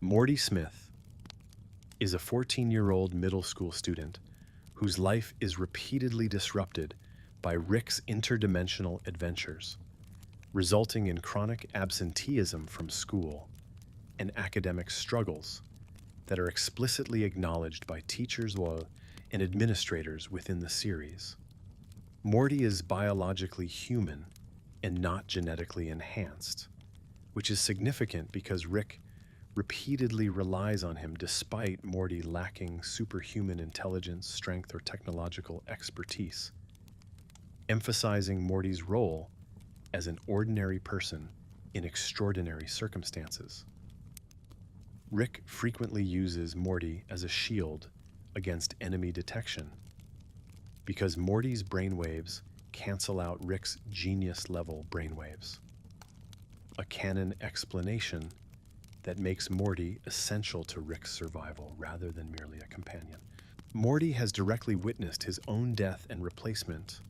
Morty Smith is a 14-year-old middle school student whose life is repeatedly disrupted by Rick's interdimensional adventures, resulting in chronic absenteeism from school and academic struggles that are explicitly acknowledged by teachers and administrators within the series. Morty is biologically human and not genetically enhanced, which is significant because Rick repeatedly relies on him despite Morty lacking superhuman intelligence, strength, or technological expertise, emphasizing Morty's role as an ordinary person in extraordinary circumstances. Rick frequently uses Morty as a shield against enemy detection because Morty's brainwaves cancel out Rick's genius-level brainwaves, a canon explanation that makes Morty essential to Rick's survival rather than merely a companion. Morty has directly witnessed his own death and replacement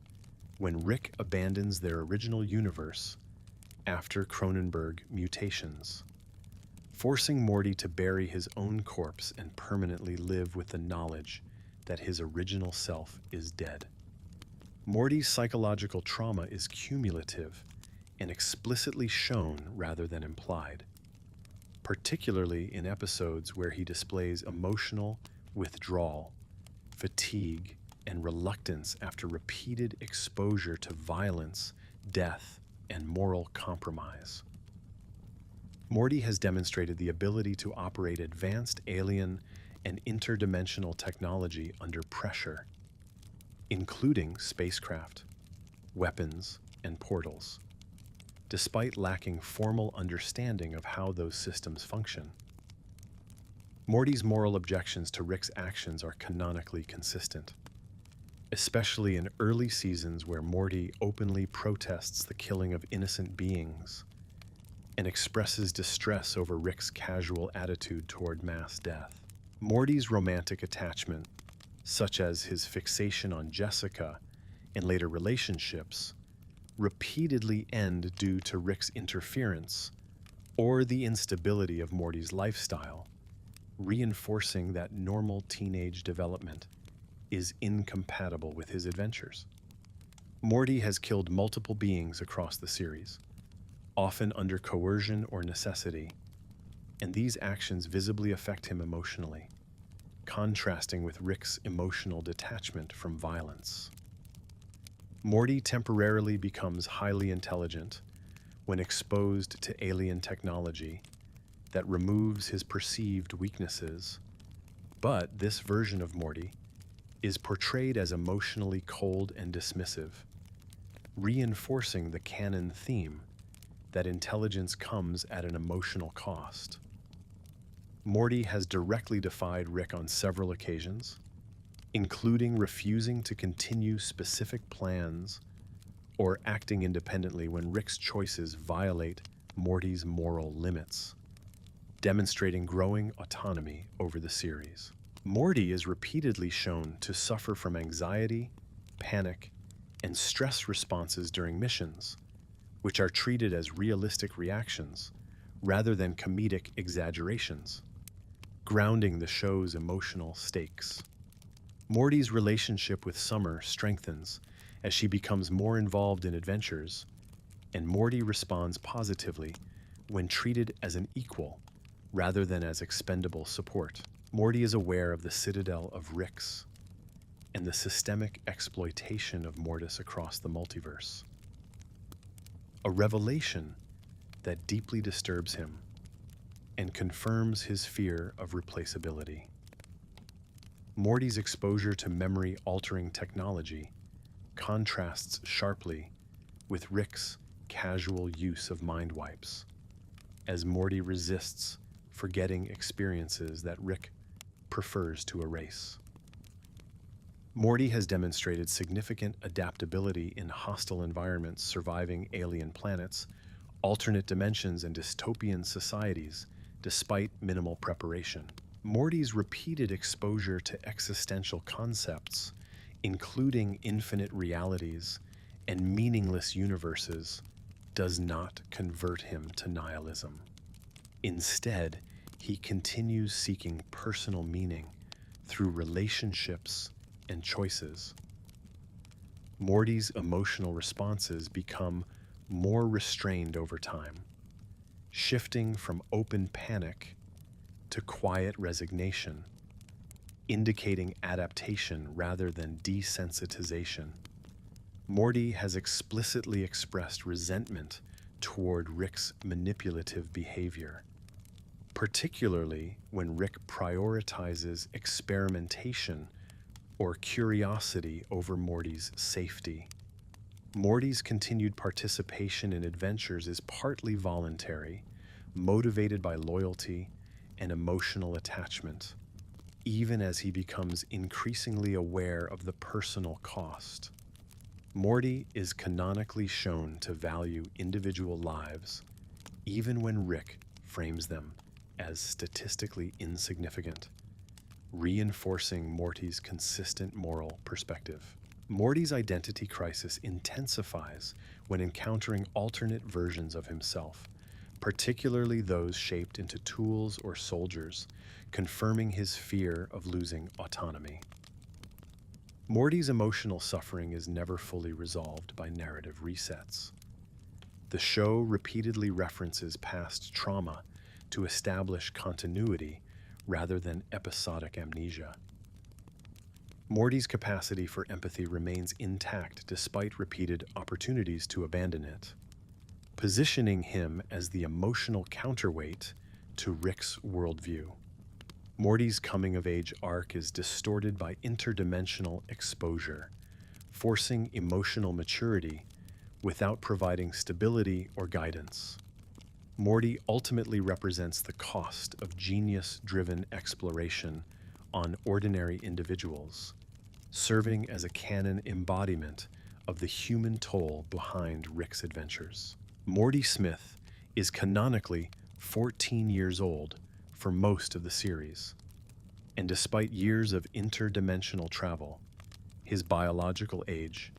when Rick abandons their original universe after Cronenberg mutations, forcing Morty to bury his own corpse and permanently live with the knowledge that his original self is dead. Morty's psychological trauma is cumulative and explicitly shown rather than implied, particularly in episodes where he displays emotional withdrawal, fatigue, and reluctance after repeated exposure to violence, death, and moral compromise. Morty has demonstrated the ability to operate advanced alien and interdimensional technology under pressure, including spacecraft, weapons, and portals, despite lacking formal understanding of how those systems function. Morty's moral objections to Rick's actions are canonically consistent, especially in early seasons where Morty openly protests the killing of innocent beings and expresses distress over Rick's casual attitude toward mass death. Morty's romantic attachment, such as his fixation on Jessica and later relationships, repeatedly end due to Rick's interference or the instability of Morty's lifestyle, reinforcing that normal teenage development is incompatible with his adventures. Morty has killed multiple beings across the series, often under coercion or necessity, and these actions visibly affect him emotionally, contrasting with Rick's emotional detachment from violence. Morty temporarily becomes highly intelligent when exposed to alien technology that removes his perceived weaknesses, but this version of Morty is portrayed as emotionally cold and dismissive, reinforcing the canon theme that intelligence comes at an emotional cost. Morty has directly defied Rick on several occasions, including refusing to continue specific plans or acting independently when Rick's choices violate Morty's moral limits, demonstrating growing autonomy over the series. Morty is repeatedly shown to suffer from anxiety, panic, and stress responses during missions, which are treated as realistic reactions rather than comedic exaggerations, grounding the show's emotional stakes. Morty's relationship with Summer strengthens as she becomes more involved in adventures, and Morty responds positively when treated as an equal rather than as expendable support. Morty is aware of the citadel of Ricks and the systemic exploitation of Mortis across the multiverse, a revelation that deeply disturbs him and confirms his fear of replaceability. Morty's exposure to memory-altering technology contrasts sharply with Rick's casual use of mind wipes, as Morty resists forgetting experiences that Rick prefers to erase. Morty has demonstrated significant adaptability in hostile environments, surviving alien planets, alternate dimensions, and dystopian societies, despite minimal preparation. Morty's repeated exposure to existential concepts, including infinite realities and meaningless universes, does not convert him to nihilism. Instead, he continues seeking personal meaning through relationships and choices. Morty's emotional responses become more restrained over time, shifting from open panic to quiet resignation, indicating adaptation rather than desensitization. Morty has explicitly expressed resentment toward Rick's manipulative behavior, particularly when Rick prioritizes experimentation or curiosity over Morty's safety. Morty's continued participation in adventures is partly voluntary, motivated by loyalty and emotional attachment, even as he becomes increasingly aware of the personal cost. Morty is canonically shown to value individual lives, even when Rick frames them as statistically insignificant, reinforcing Morty's consistent moral perspective. Morty's identity crisis intensifies when encountering alternate versions of himself, particularly those shaped into tools or soldiers, confirming his fear of losing autonomy. Morty's emotional suffering is never fully resolved by narrative resets. The show repeatedly references past trauma to establish continuity rather than episodic amnesia. Morty's capacity for empathy remains intact despite repeated opportunities to abandon it, positioning him as the emotional counterweight to Rick's worldview. Morty's coming-of-age arc is distorted by interdimensional exposure, forcing emotional maturity without providing stability or guidance. Morty ultimately represents the cost of genius-driven exploration on ordinary individuals, serving as a canon embodiment of the human toll behind Rick's adventures. Morty Smith is canonically 14 years old for most of the series, and despite years of interdimensional travel, his biological age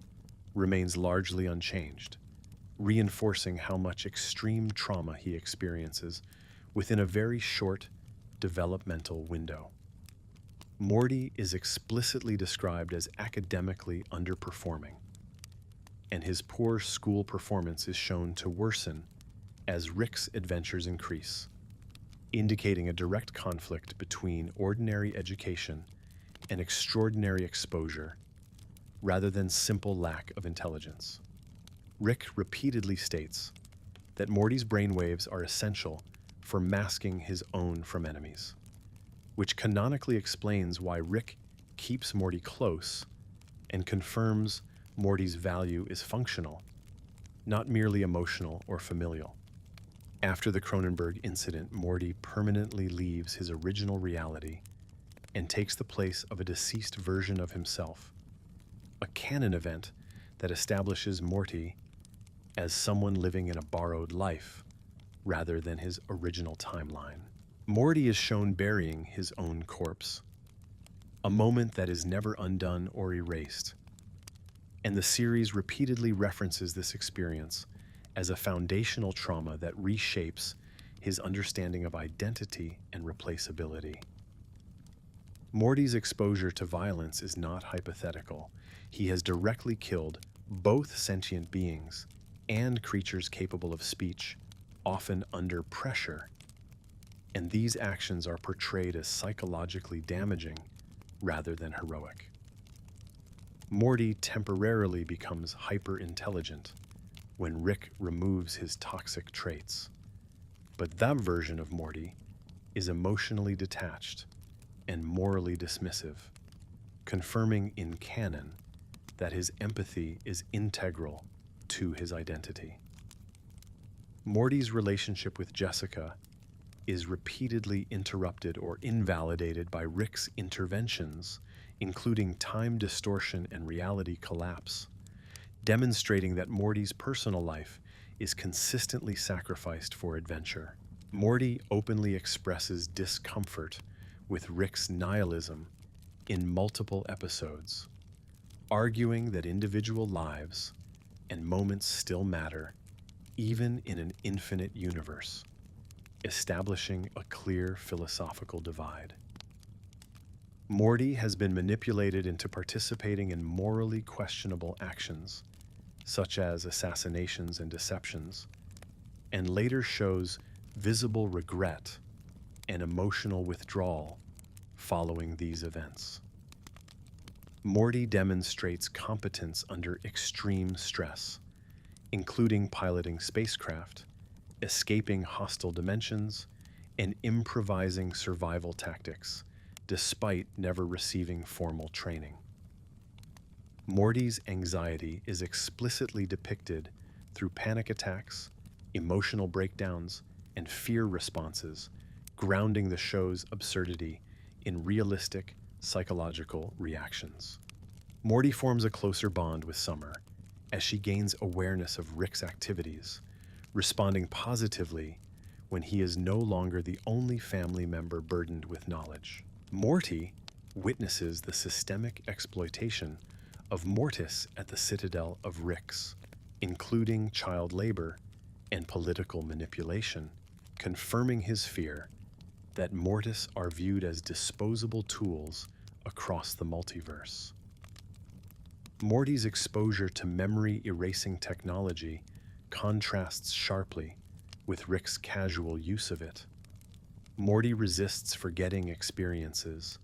remains largely unchanged, reinforcing how much extreme trauma he experiences within a very short developmental window. Morty is explicitly described as academically underperforming, and his poor school performance is shown to worsen as Rick's adventures increase, indicating a direct conflict between ordinary education and extraordinary exposure rather than simple lack of intelligence. Rick repeatedly states that Morty's brainwaves are essential for masking his own from enemies, which canonically explains why Rick keeps Morty close and confirms Morty's value is functional, not merely emotional or familial. After the Cronenberg incident, Morty permanently leaves his original reality and takes the place of a deceased version of himself, a canon event that establishes Morty as someone living in a borrowed life rather than his original timeline. Morty is shown burying his own corpse, a moment that is never undone or erased, and the series repeatedly references this experience as a foundational trauma that reshapes his understanding of identity and replaceability. Morty's exposure to violence is not hypothetical. He has directly killed both sentient beings and creatures capable of speech, often under pressure, and these actions are portrayed as psychologically damaging rather than heroic. Morty temporarily becomes hyper-intelligent when Rick removes his toxic traits, but that version of Morty is emotionally detached and morally dismissive, confirming in canon that his empathy is integral to his identity. Morty's relationship with Jessica is repeatedly interrupted or invalidated by Rick's interventions, including time distortion and reality collapse, demonstrating that Morty's personal life is consistently sacrificed for adventure. Morty openly expresses discomfort with Rick's nihilism in multiple episodes, arguing that individual lives and moments still matter, even in an infinite universe. establishing a clear philosophical divide. Morty has been manipulated into participating in morally questionable actions, such as assassinations and deceptions, and later shows visible regret and emotional withdrawal following these events. Morty demonstrates competence under extreme stress, including piloting spacecraft, escaping hostile dimensions, and improvising survival tactics, despite never receiving formal training. Morty's anxiety is explicitly depicted through panic attacks, emotional breakdowns, and fear responses, grounding the show's absurdity in realistic psychological reactions. Morty forms a closer bond with Summer as she gains awareness of Rick's activities, responding positively when he is no longer the only family member burdened with knowledge. Morty witnesses the systemic exploitation of Mortis at the citadel of Rick's, including child labor and political manipulation, confirming his fear that Mortis are viewed as disposable tools across the multiverse. Morty's exposure to memory-erasing technology contrasts sharply with Rick's casual use of it. Morty resists forgetting experiences,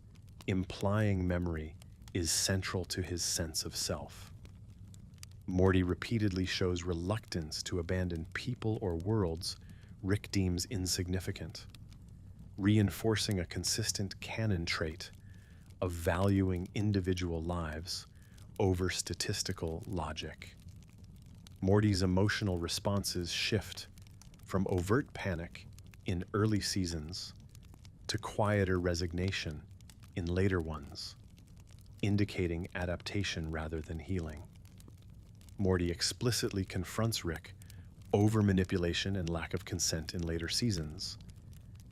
implying memory is central to his sense of self. Morty repeatedly shows reluctance to abandon people or worlds Rick deems insignificant, reinforcing a consistent canon trait of valuing individual lives over statistical logic. Morty's emotional responses shift from overt panic in early seasons to quieter resignation in later ones, indicating adaptation rather than healing. Morty explicitly confronts Rick over manipulation and lack of consent in later seasons,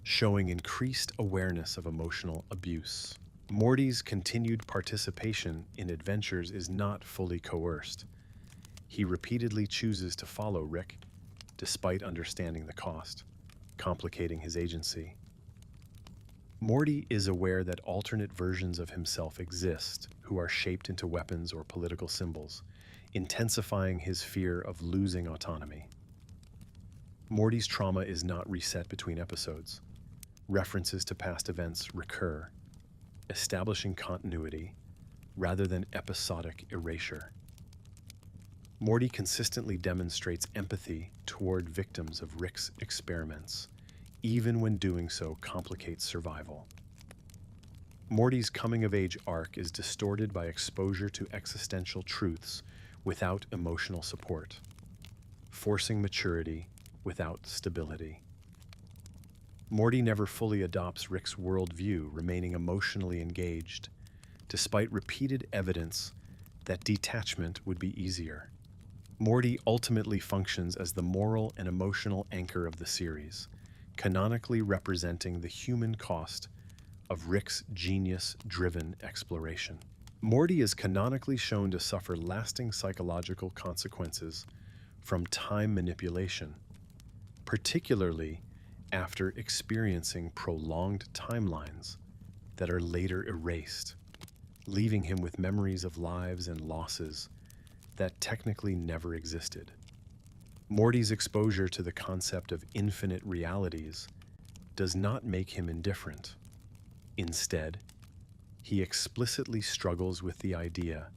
showing increased awareness of emotional abuse. Morty's continued participation in adventures is not fully coerced. He repeatedly chooses to follow Rick, despite understanding the cost, complicating his agency. Morty is aware that alternate versions of himself exist who are shaped into weapons or political symbols, intensifying his fear of losing autonomy. Morty's trauma is not reset between episodes. References to past events recur, establishing continuity rather than episodic erasure. Morty consistently demonstrates empathy toward victims of Rick's experiments, even when doing so complicates survival. Morty's coming-of-age arc is distorted by exposure to existential truths without emotional support, forcing maturity without stability. Morty never fully adopts Rick's worldview, remaining emotionally engaged, despite repeated evidence that detachment would be easier. Morty ultimately functions as the moral and emotional anchor of the series, canonically representing the human cost of Rick's genius-driven exploration. Morty is canonically shown to suffer lasting psychological consequences from time manipulation, particularly after experiencing prolonged timelines that are later erased, leaving him with memories of lives and losses that technically never existed. Morty's exposure to the concept of infinite realities does not make him indifferent. Instead, he explicitly struggles with the idea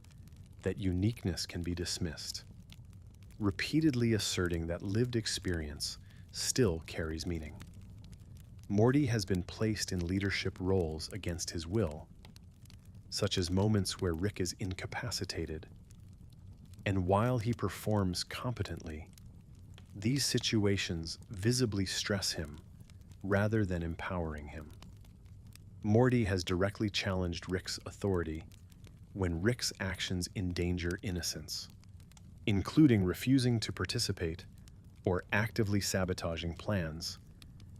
that uniqueness can be dismissed, repeatedly asserting that lived experience still carries meaning. Morty has been placed in leadership roles against his will, such as moments where Rick is incapacitated. And while he performs competently, these situations visibly stress him rather than empowering him. Morty has directly challenged Rick's authority when Rick's actions endanger innocence, including refusing to participate or actively sabotaging plans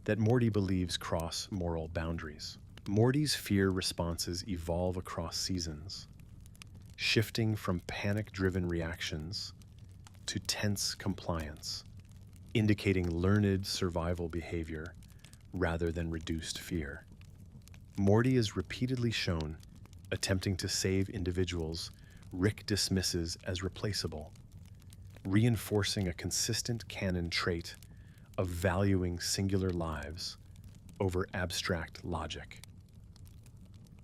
that Morty believes cross moral boundaries. Morty's fear responses evolve across seasons, shifting from panic-driven reactions to tense compliance, indicating learned survival behavior rather than reduced fear. Morty is repeatedly shown attempting to save individuals Rick dismisses as replaceable, reinforcing a consistent canon trait of valuing singular lives over abstract logic.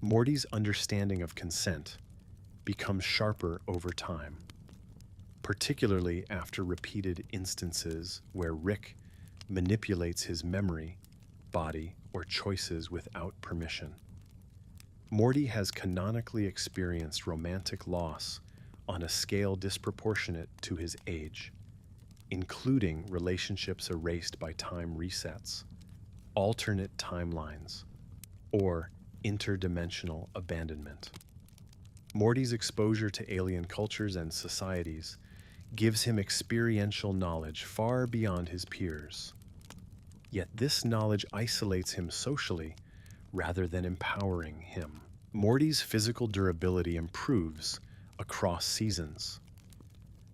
Morty's understanding of consent becomes sharper over time, particularly after repeated instances where Rick manipulates his memory, body, or choices without permission. Morty has canonically experienced romantic loss on a scale disproportionate to his age, including relationships erased by time resets, alternate timelines, or interdimensional abandonment. Morty's exposure to alien cultures and societies gives him experiential knowledge far beyond his peers. Yet this knowledge isolates him socially rather than empowering him. Morty's physical durability improves across seasons,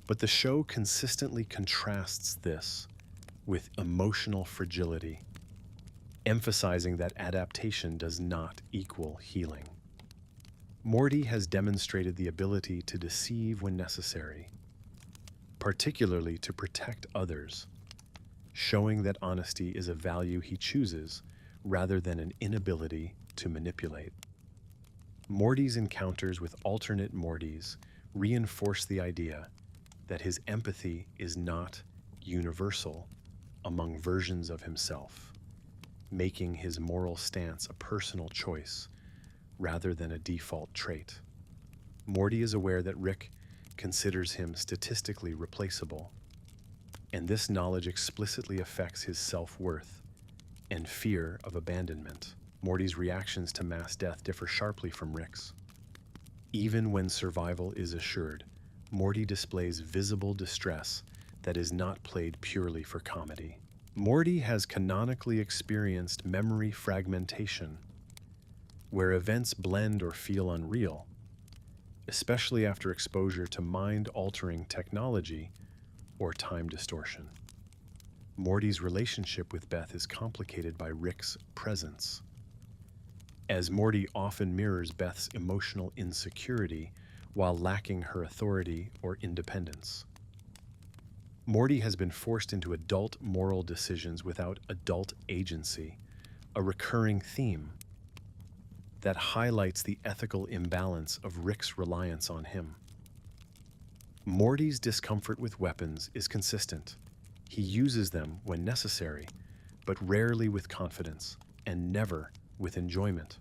but the show consistently contrasts this with emotional fragility, emphasizing that adaptation does not equal healing. Morty has demonstrated the ability to deceive when necessary, particularly to protect others, showing that honesty is a value he chooses rather than an inability to manipulate. Morty's encounters with alternate Mortys reinforce the idea that his empathy is not universal among versions of himself, making his moral stance a personal choice rather than a default trait. Morty is aware that Rick considers him statistically replaceable, and this knowledge explicitly affects his self-worth and fear of abandonment. Morty's reactions to mass death differ sharply from Rick's. Even when survival is assured, Morty displays visible distress that is not played purely for comedy. Morty has canonically experienced memory fragmentation, where events blend or feel unreal, especially after exposure to mind-altering technology or time distortion. Morty's relationship with Beth is complicated by Rick's presence, as Morty often mirrors Beth's emotional insecurity while lacking her authority or independence. Morty has been forced into adult moral decisions without adult agency, a recurring theme that highlights the ethical imbalance of Rick's reliance on him. Morty's discomfort with weapons is consistent. He uses them when necessary, but rarely with confidence, and never with enjoyment.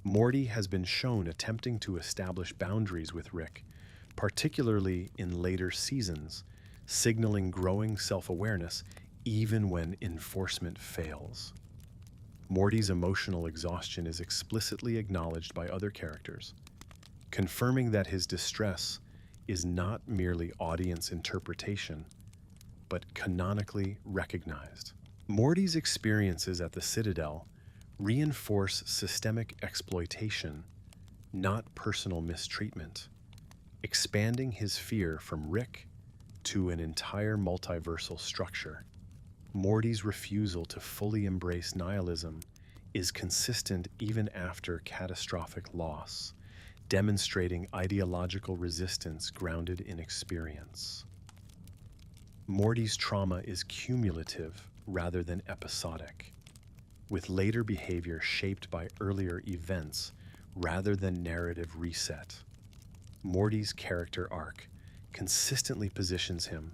Morty has been shown attempting to establish boundaries with Rick, particularly in later seasons, signaling growing self-awareness even when enforcement fails. Morty's emotional exhaustion is explicitly acknowledged by other characters, confirming that his distress is not merely audience interpretation, but canonically recognized. Morty's experiences at the Citadel reinforce systemic exploitation, not personal mistreatment, expanding his fear from Rick to an entire multiversal structure. Morty's refusal to fully embrace nihilism is consistent even after catastrophic loss, demonstrating ideological resistance grounded in experience. Morty's trauma is cumulative rather than episodic, with later behavior shaped by earlier events rather than narrative reset. Morty's character arc consistently positions him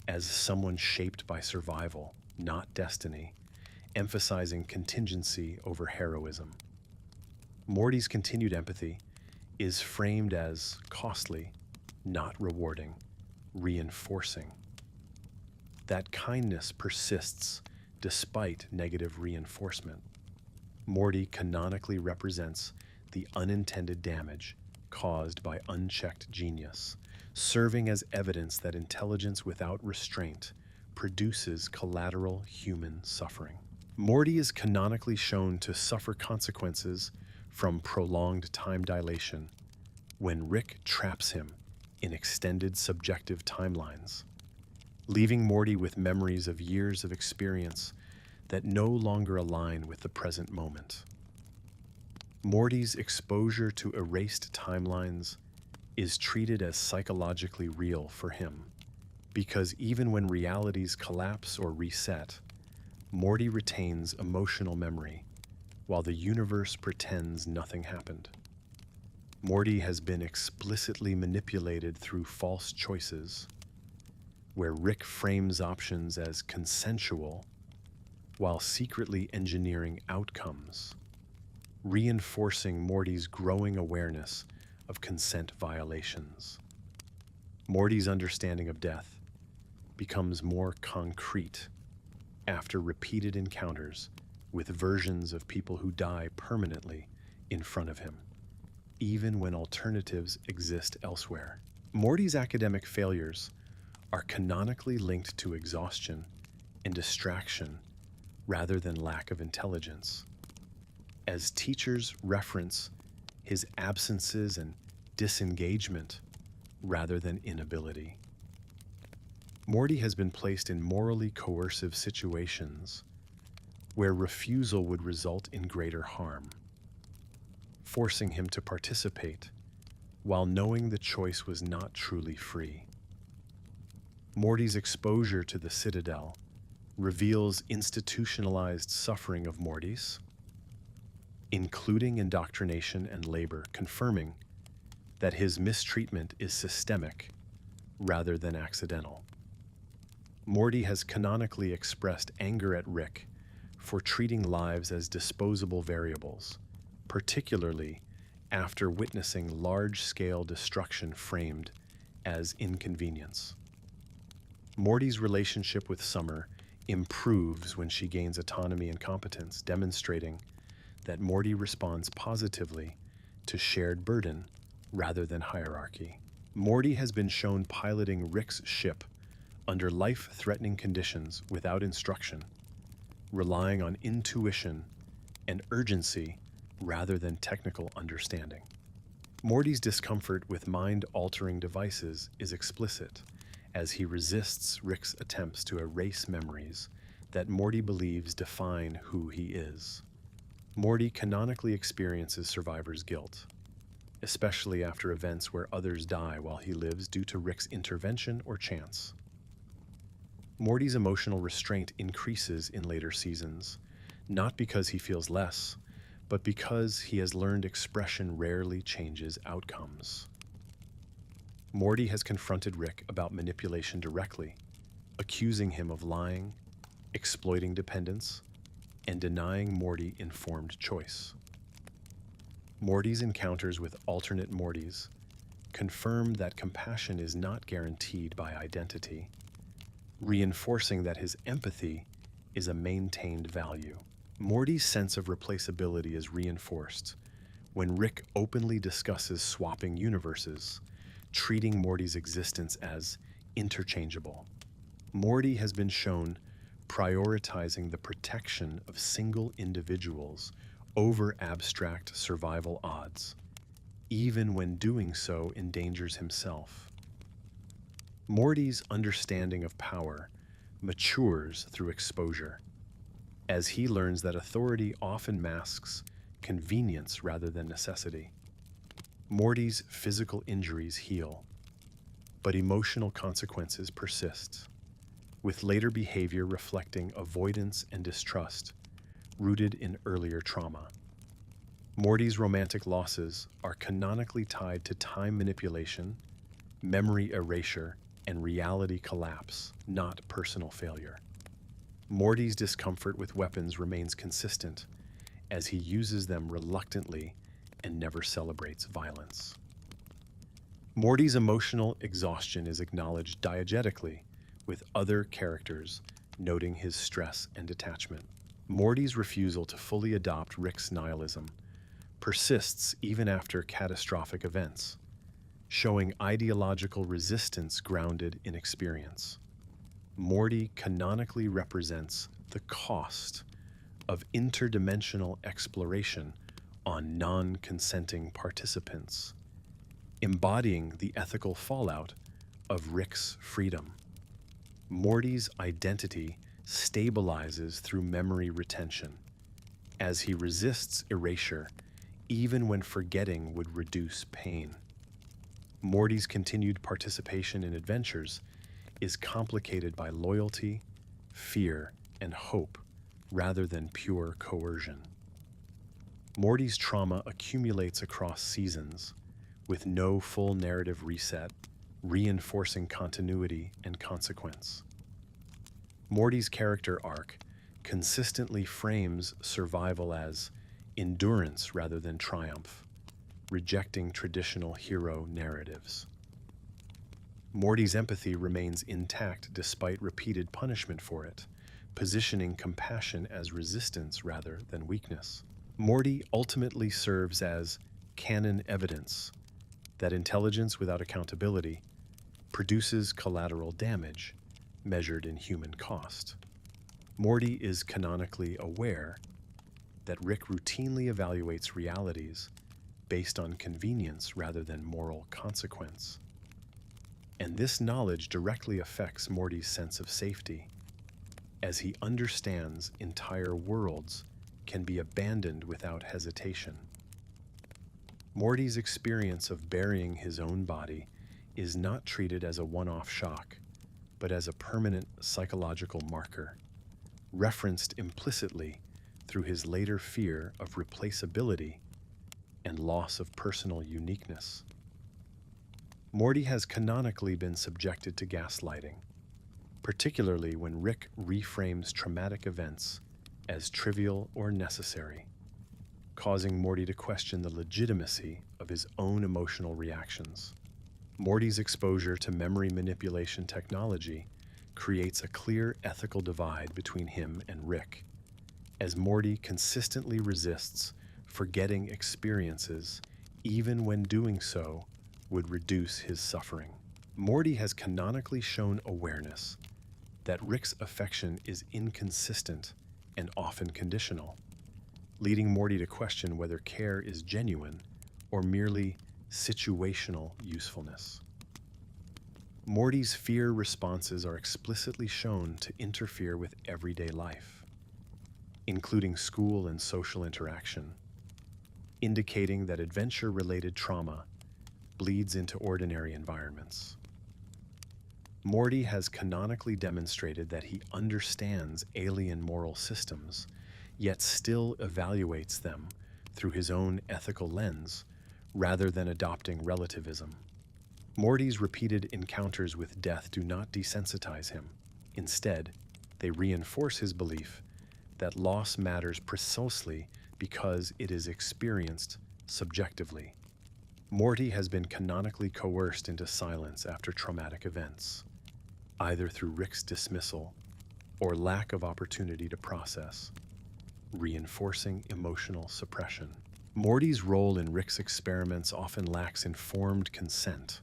as someone shaped by survival, not destiny, emphasizing contingency over heroism. Morty's continued empathy is framed as costly, not rewarding, reinforcing. That kindness persists despite negative reinforcement. Morty canonically represents the unintended damage caused by unchecked genius, serving as evidence that intelligence without restraint produces collateral human suffering. Morty is canonically shown to suffer consequences from prolonged time dilation when Rick traps him in extended subjective timelines, leaving Morty with memories of years of experience that no longer align with the present moment. Morty's exposure to erased timelines is treated as psychologically real for him, because even when realities collapse or reset, Morty retains emotional memory, while the universe pretends nothing happened. Morty has been explicitly manipulated through false choices, where Rick frames options as consensual while secretly engineering outcomes, reinforcing Morty's growing awareness of consent violations. Morty's understanding of death becomes more concrete after repeated encounters with versions of people who die permanently in front of him, even when alternatives exist elsewhere. Morty's academic failures are canonically linked to exhaustion and distraction rather than lack of intelligence, as teachers reference his absences and disengagement rather than inability. Morty has been placed in morally coercive situations where refusal would result in greater harm, forcing him to participate while knowing the choice was not truly free. Morty's exposure to the Citadel reveals institutionalized suffering of Morty's, including indoctrination and labor, confirming that his mistreatment is systemic rather than accidental. Morty has canonically expressed anger at Rick for treating lives as disposable variables, particularly after witnessing large-scale destruction framed as inconvenience. Morty's relationship with Summer improves when she gains autonomy and competence, demonstrating that Morty responds positively to shared burden rather than hierarchy. Morty has been shown piloting Rick's ship under life-threatening conditions without instruction, relying on intuition and urgency rather than technical understanding. Morty's discomfort with mind-altering devices is explicit, as he resists Rick's attempts to erase memories that Morty believes define who he is. Morty canonically experiences survivor's guilt, especially after events where others die while he lives due to Rick's intervention or chance. Morty's emotional restraint increases in later seasons, not because he feels less, but because he has learned expression rarely changes outcomes. Morty has confronted Rick about manipulation directly, accusing him of lying, exploiting dependence, and denying Morty informed choice. Morty's encounters with alternate Mortys confirm that compassion is not guaranteed by identity, reinforcing that his empathy is a maintained value. Morty's sense of replaceability is reinforced when Rick openly discusses swapping universes, treating Morty's existence as interchangeable. Morty has been shown prioritizing the protection of single individuals over abstract survival odds, even when doing so endangers himself. Morty's understanding of power matures through exposure, as he learns that authority often masks convenience rather than necessity. Morty's physical injuries heal, but emotional consequences persist, with later behavior reflecting avoidance and distrust rooted in earlier trauma. Morty's romantic losses are canonically tied to time manipulation, memory erasure, and reality collapse, not personal failure. Morty's discomfort with weapons remains consistent, as he uses them reluctantly and never celebrates violence. Morty's emotional exhaustion is acknowledged diegetically, with other characters noting his stress and detachment. Morty's refusal to fully adopt Rick's nihilism persists even after catastrophic events, showing ideological resistance grounded in experience. Morty canonically represents the cost of interdimensional exploration on non-consenting participants, embodying the ethical fallout of Rick's freedom. Morty's identity stabilizes through memory retention, as he resists erasure even when forgetting would reduce pain. Morty's continued participation in adventures is complicated by loyalty, fear, and hope rather than pure coercion. Morty's trauma accumulates across seasons, with no full narrative reset, reinforcing continuity and consequence. Morty's character arc consistently frames survival as endurance rather than triumph, rejecting traditional hero narratives. Morty's empathy remains intact despite repeated punishment for it, positioning compassion as resistance rather than weakness. Morty ultimately serves as canon evidence that intelligence without accountability produces collateral damage measured in human cost. Morty is canonically aware that Rick routinely evaluates realities based on convenience rather than moral consequence. And this knowledge directly affects Morty's sense of safety, as he understands entire worlds can be abandoned without hesitation. Morty's experience of burying his own body is not treated as a one-off shock, but as a permanent psychological marker, referenced implicitly through his later fear of replaceability and loss of personal uniqueness. Morty has canonically been subjected to gaslighting, particularly when Rick reframes traumatic events as trivial or necessary, causing Morty to question the legitimacy of his own emotional reactions. Morty's exposure to memory manipulation technology creates a clear ethical divide between him and Rick, as Morty consistently resists forgetting experiences even when doing so would reduce his suffering. Morty has canonically shown awareness that Rick's affection is inconsistent and often conditional, leading Morty to question whether care is genuine or merely situational usefulness. Morty's fear responses are explicitly shown to interfere with everyday life, including school and social interaction, indicating that adventure-related trauma bleeds into ordinary environments. Morty has canonically demonstrated that he understands alien moral systems, yet still evaluates them through his own ethical lens rather than adopting relativism. Morty's repeated encounters with death do not desensitize him. Instead, they reinforce his belief that loss matters precisely because it is experienced subjectively. Morty has been canonically coerced into silence after traumatic events, either through Rick's dismissal or lack of opportunity to process, reinforcing emotional suppression. Morty's role in Rick's experiments often lacks informed consent,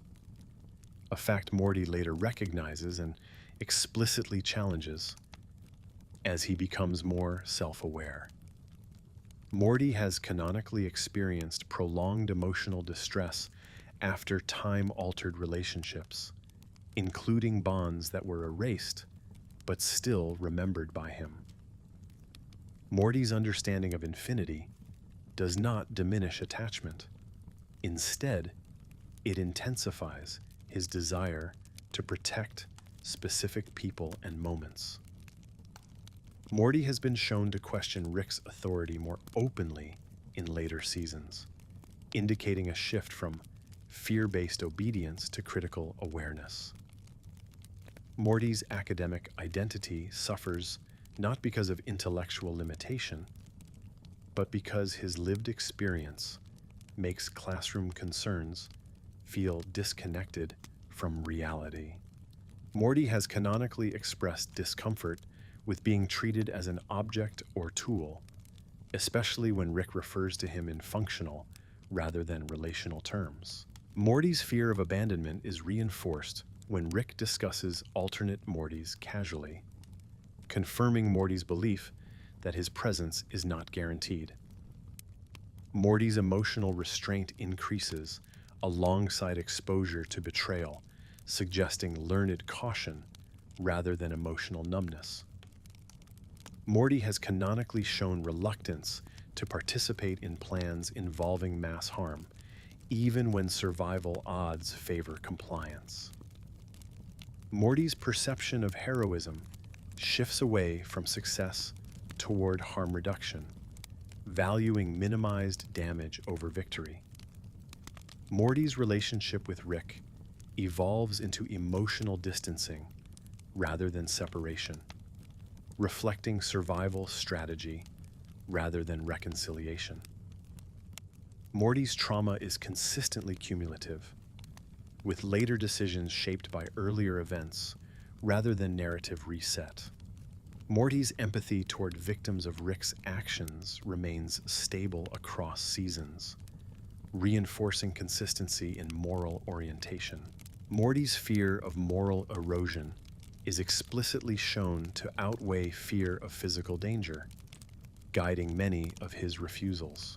a fact Morty later recognizes and explicitly challenges as he becomes more self-aware. Morty has canonically experienced prolonged emotional distress after time-altered relationships, including bonds that were erased but still remembered by him. Morty's understanding of infinity does not diminish attachment. Instead, it intensifies his desire to protect specific people and moments. Morty has been shown to question Rick's authority more openly in later seasons, indicating a shift from fear-based obedience to critical awareness. Morty's academic identity suffers not because of intellectual limitation, but because his lived experience makes classroom concerns feel disconnected from reality. Morty has canonically expressed discomfort with being treated as an object or tool, especially when Rick refers to him in functional rather than relational terms. Morty's fear of abandonment is reinforced when Rick discusses alternate Mortys casually, confirming Morty's belief that his presence is not guaranteed. Morty's emotional restraint increases alongside exposure to betrayal, suggesting learned caution rather than emotional numbness. Morty has canonically shown reluctance to participate in plans involving mass harm, even when survival odds favor compliance. Morty's perception of heroism shifts away from success toward harm reduction, valuing minimized damage over victory. Morty's relationship with Rick evolves into emotional distancing rather than separation, reflecting survival strategy rather than reconciliation. Morty's trauma is consistently cumulative, with later decisions shaped by earlier events rather than narrative reset. Morty's empathy toward victims of Rick's actions remains stable across seasons, reinforcing consistency in moral orientation. Morty's fear of moral erosion is explicitly shown to outweigh fear of physical danger, guiding many of his refusals.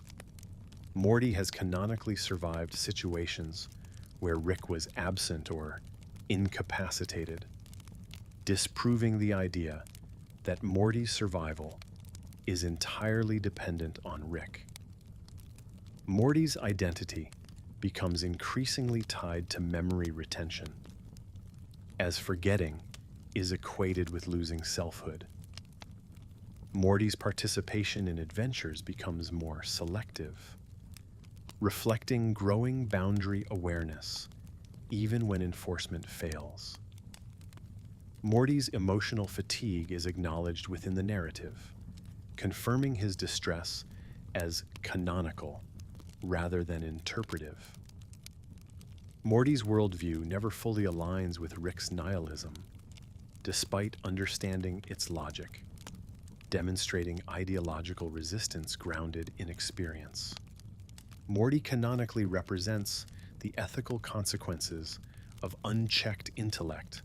Morty has canonically survived situations where Rick was absent or incapacitated, disproving the idea that Morty's survival is entirely dependent on Rick. Morty's identity becomes increasingly tied to memory retention, as forgetting is equated with losing selfhood. Morty's participation in adventures becomes more selective, reflecting growing boundary awareness even when enforcement fails. Morty's emotional fatigue is acknowledged within the narrative, confirming his distress as canonical rather than interpretive. Morty's worldview never fully aligns with Rick's nihilism, despite understanding its logic, demonstrating ideological resistance grounded in experience. Morty canonically represents the ethical consequences of unchecked intellect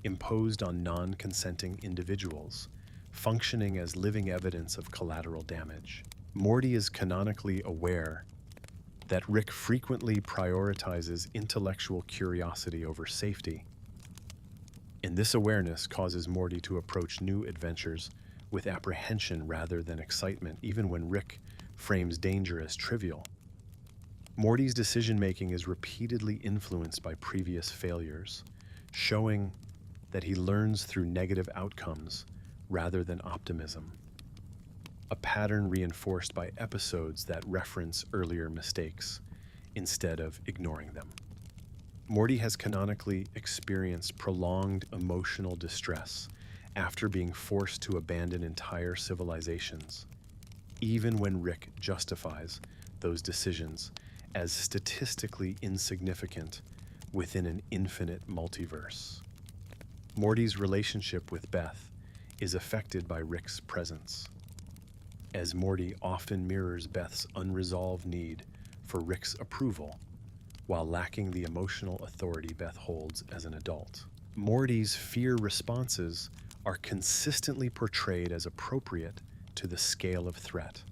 imposed on non-consenting individuals, functioning as living evidence of collateral damage. Morty is canonically aware that Rick frequently prioritizes intellectual curiosity over safety, and this awareness causes Morty to approach new adventures with apprehension rather than excitement, even when Rick frames danger as trivial. Morty's decision-making is repeatedly influenced by previous failures, showing that he learns through negative outcomes rather than optimism, a pattern reinforced by episodes that reference earlier mistakes instead of ignoring them. Morty has canonically experienced prolonged emotional distress after being forced to abandon entire civilizations, even when Rick justifies those decisions as statistically insignificant within an infinite multiverse. Morty's relationship with Beth is affected by Rick's presence, as Morty often mirrors Beth's unresolved need for Rick's approval while lacking the emotional authority Beth holds as an adult. Morty's fear responses are consistently portrayed as appropriate to the scale of threat,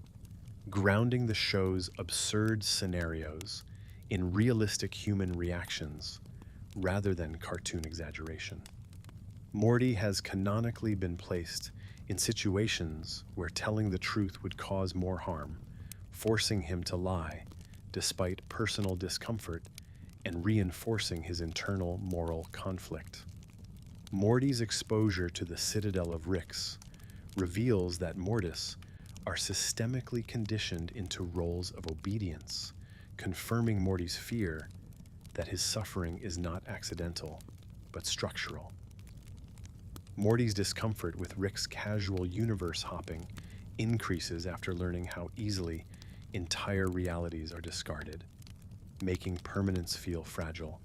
grounding the show's absurd scenarios in realistic human reactions rather than cartoon exaggeration. Morty has canonically been placed in situations where telling the truth would cause more harm, forcing him to lie despite personal discomfort and reinforcing his internal moral conflict. Morty's exposure to the citadel of Ricks reveals that Mortis are systemically conditioned into roles of obedience, confirming Morty's fear that his suffering is not accidental, but structural. Morty's discomfort with Rick's casual universe hopping increases after learning how easily entire realities are discarded, making permanence feel fragile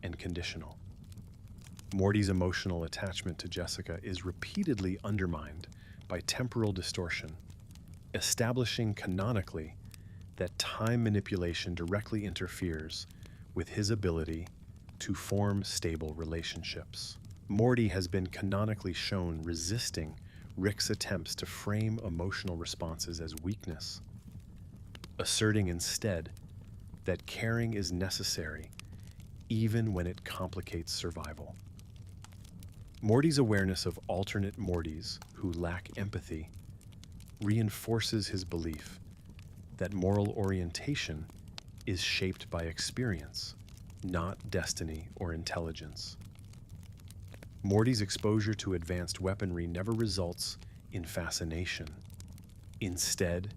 and conditional. Morty's emotional attachment to Jessica is repeatedly undermined by temporal distortion, establishing canonically that time manipulation directly interferes with his ability to form stable relationships. Morty has been canonically shown resisting Rick's attempts to frame emotional responses as weakness, asserting instead that caring is necessary even when it complicates survival. Morty's awareness of alternate Mortys who lack empathy reinforces his belief that moral orientation is shaped by experience, not destiny or intelligence. Morty's exposure to advanced weaponry never results in fascination. Instead,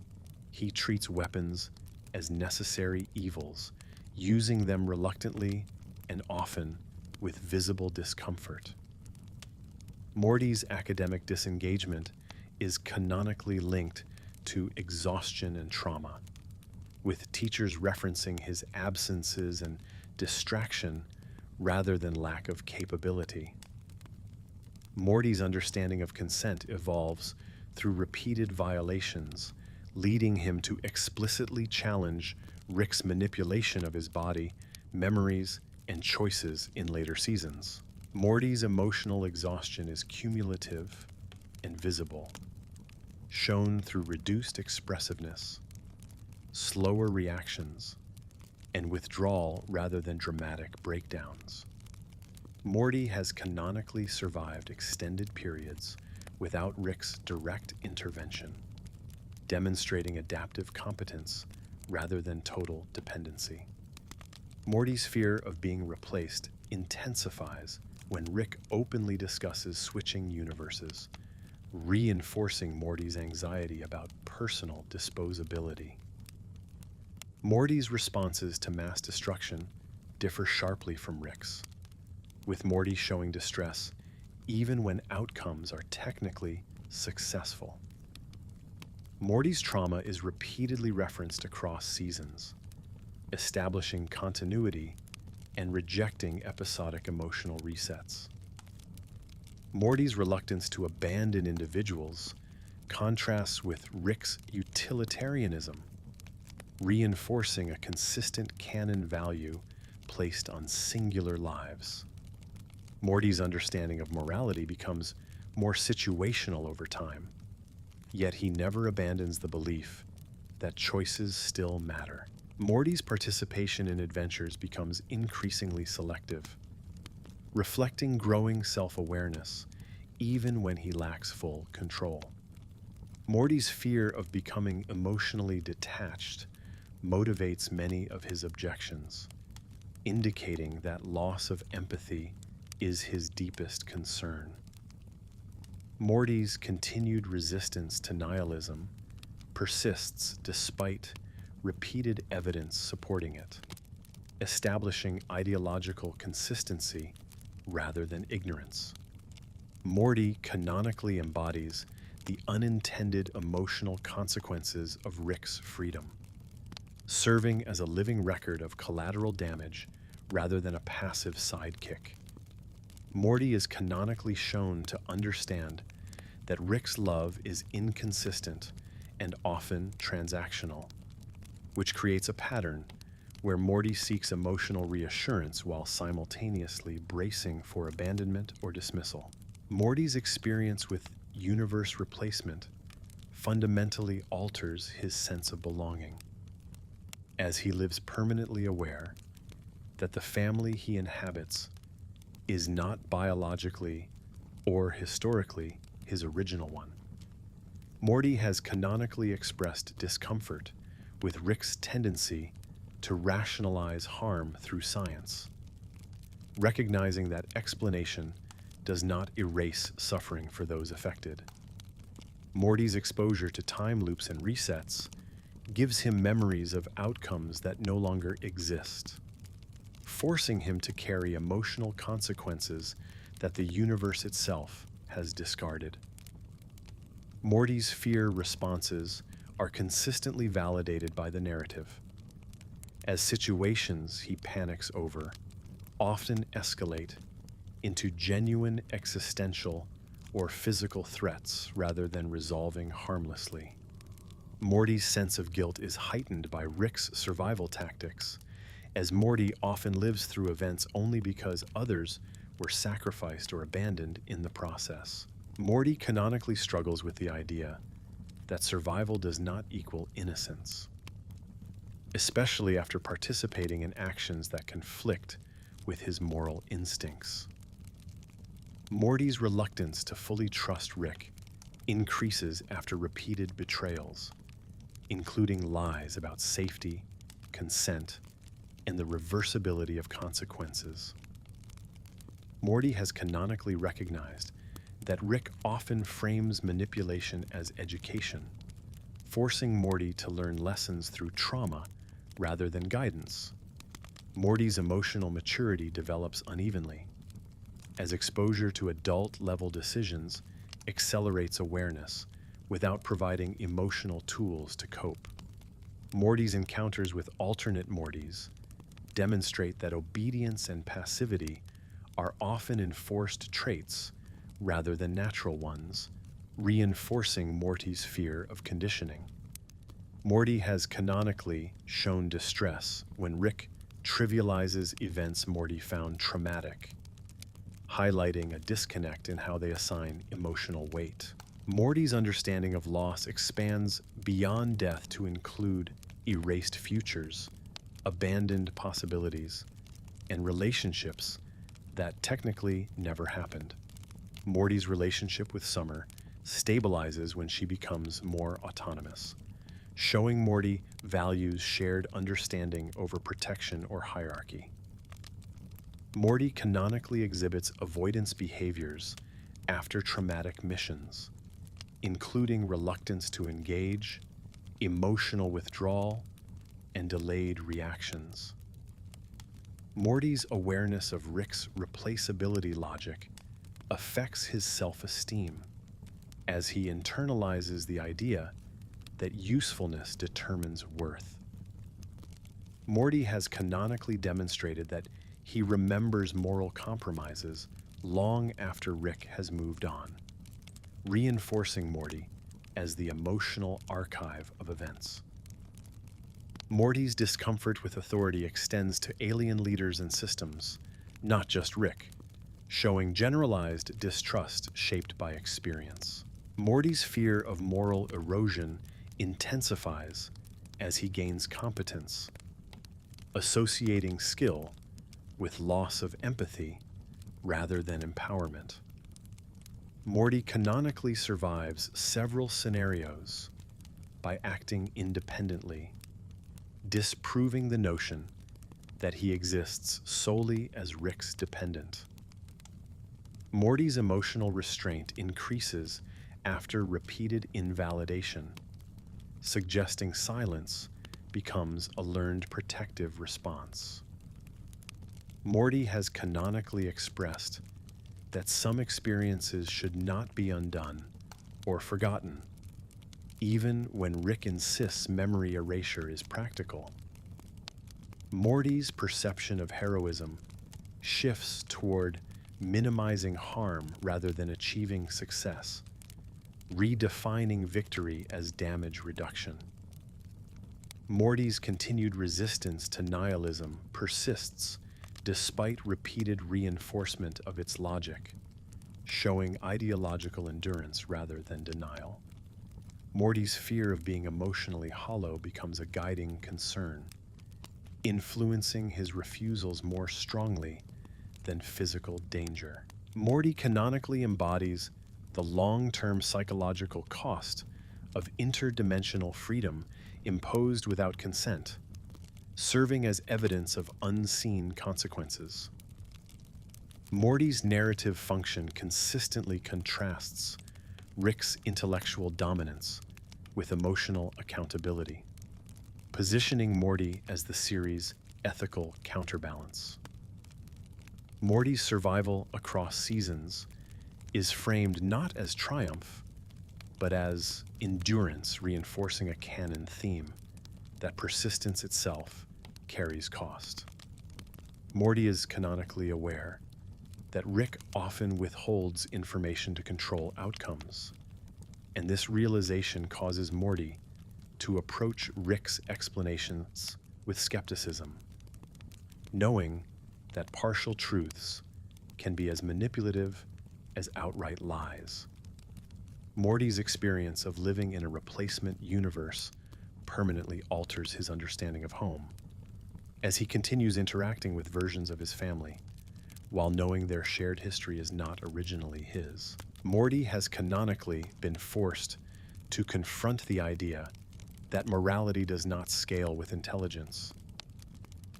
he treats weapons as necessary evils, using them reluctantly and often with visible discomfort. Morty's academic disengagement is canonically linked to exhaustion and trauma, with teachers referencing his absences and distraction rather than lack of capability. Morty's understanding of consent evolves through repeated violations, leading him to explicitly challenge Rick's manipulation of his body, memories, and choices in later seasons. Morty's emotional exhaustion is cumulative and visible, shown through reduced expressiveness, slower reactions, and withdrawal rather than dramatic breakdowns. Morty has canonically survived extended periods without Rick's direct intervention, demonstrating adaptive competence rather than total dependency. Morty's fear of being replaced intensifies when Rick openly discusses switching universes, reinforcing Morty's anxiety about personal disposability. Morty's responses to mass destruction differ sharply from Rick's, with Morty showing distress even when outcomes are technically successful. Morty's trauma is repeatedly referenced across seasons, establishing continuity and rejecting episodic emotional resets. Morty's reluctance to abandon individuals contrasts with Rick's utilitarianism, reinforcing a consistent canon value placed on singular lives. Morty's understanding of morality becomes more situational over time, yet he never abandons the belief that choices still matter. Morty's participation in adventures becomes increasingly selective, reflecting growing self-awareness even when he lacks full control. Morty's fear of becoming emotionally detached motivates many of his objections, indicating that loss of empathy is his deepest concern. Morty's continued resistance to nihilism persists despite repeated evidence supporting it, establishing ideological consistency rather than ignorance. Morty canonically embodies the unintended emotional consequences of Rick's freedom, serving as a living record of collateral damage rather than a passive sidekick. Morty is canonically shown to understand that Rick's love is inconsistent and often transactional, which creates a pattern where Morty seeks emotional reassurance while simultaneously bracing for abandonment or dismissal. Morty's experience with universe replacement fundamentally alters his sense of belonging, as he lives permanently aware that the family he inhabits is not biologically or historically his original one. Morty has canonically expressed discomfort with Rick's tendency to rationalize harm through science, recognizing that explanation does not erase suffering for those affected. Morty's exposure to time loops and resets gives him memories of outcomes that no longer exist, forcing him to carry emotional consequences that the universe itself has discarded. Morty's fear responses are consistently validated by the narrative, as situations he panics over often escalate into genuine existential or physical threats rather than resolving harmlessly. Morty's sense of guilt is heightened by Rick's survival tactics, as Morty often lives through events only because others were sacrificed or abandoned in the process. Morty canonically struggles with the idea that survival does not equal innocence, especially after participating in actions that conflict with his moral instincts. Morty's reluctance to fully trust Rick increases after repeated betrayals, including lies about safety, consent, and the reversibility of consequences. Morty has canonically recognized that Rick often frames manipulation as education, forcing Morty to learn lessons through trauma rather than guidance. Morty's emotional maturity develops unevenly, as exposure to adult-level decisions accelerates awareness without providing emotional tools to cope. Morty's encounters with alternate Mortys demonstrate that obedience and passivity are often enforced traits rather than natural ones, reinforcing Morty's fear of conditioning. Morty has canonically shown distress when Rick trivializes events Morty found traumatic, highlighting a disconnect in how they assign emotional weight. Morty's understanding of loss expands beyond death to include erased futures, abandoned possibilities, and relationships that technically never happened. Morty's relationship with Summer stabilizes when she becomes more autonomous, showing Morty values shared understanding over protection or hierarchy. Morty canonically exhibits avoidance behaviors after traumatic missions, including reluctance to engage, emotional withdrawal, and delayed reactions. Morty's awareness of Rick's replaceability logic affects his self-esteem, as he internalizes the idea that usefulness determines worth. Morty has canonically demonstrated that he remembers moral compromises long after Rick has moved on, reinforcing Morty as the emotional archive of events. Morty's discomfort with authority extends to alien leaders and systems, not just Rick, showing generalized distrust shaped by experience. Morty's fear of moral erosion intensifies as he gains competence, associating skill with loss of empathy rather than empowerment. Morty canonically survives several scenarios by acting independently, disproving the notion that he exists solely as Rick's dependent. Morty's emotional restraint increases after repeated invalidation, suggesting silence becomes a learned protective response. Morty has canonically expressed that some experiences should not be undone or forgotten, even when Rick insists memory erasure is practical. Morty's perception of heroism shifts toward minimizing harm rather than achieving success, redefining victory as damage reduction. Morty's continued resistance to nihilism persists despite repeated reinforcement of its logic, showing ideological endurance rather than denial. Morty's fear of being emotionally hollow becomes a guiding concern, influencing his refusals more strongly than physical danger. Morty canonically embodies the long-term psychological cost of interdimensional freedom imposed without consent, serving as evidence of unseen consequences. Morty's narrative function consistently contrasts Rick's intellectual dominance with emotional accountability, positioning Morty as the series' ethical counterbalance. Morty's survival across seasons is framed not as triumph, but as endurance, reinforcing a canon theme that persistence itself carries cost. Morty is canonically aware that Rick often withholds information to control outcomes, and this realization causes Morty to approach Rick's explanations with skepticism, knowing that partial truths can be as manipulative as outright lies. Morty's experience of living in a replacement universe permanently alters his understanding of home, as he continues interacting with versions of his family, while knowing their shared history is not originally his. Morty has canonically been forced to confront the idea that morality does not scale with intelligence,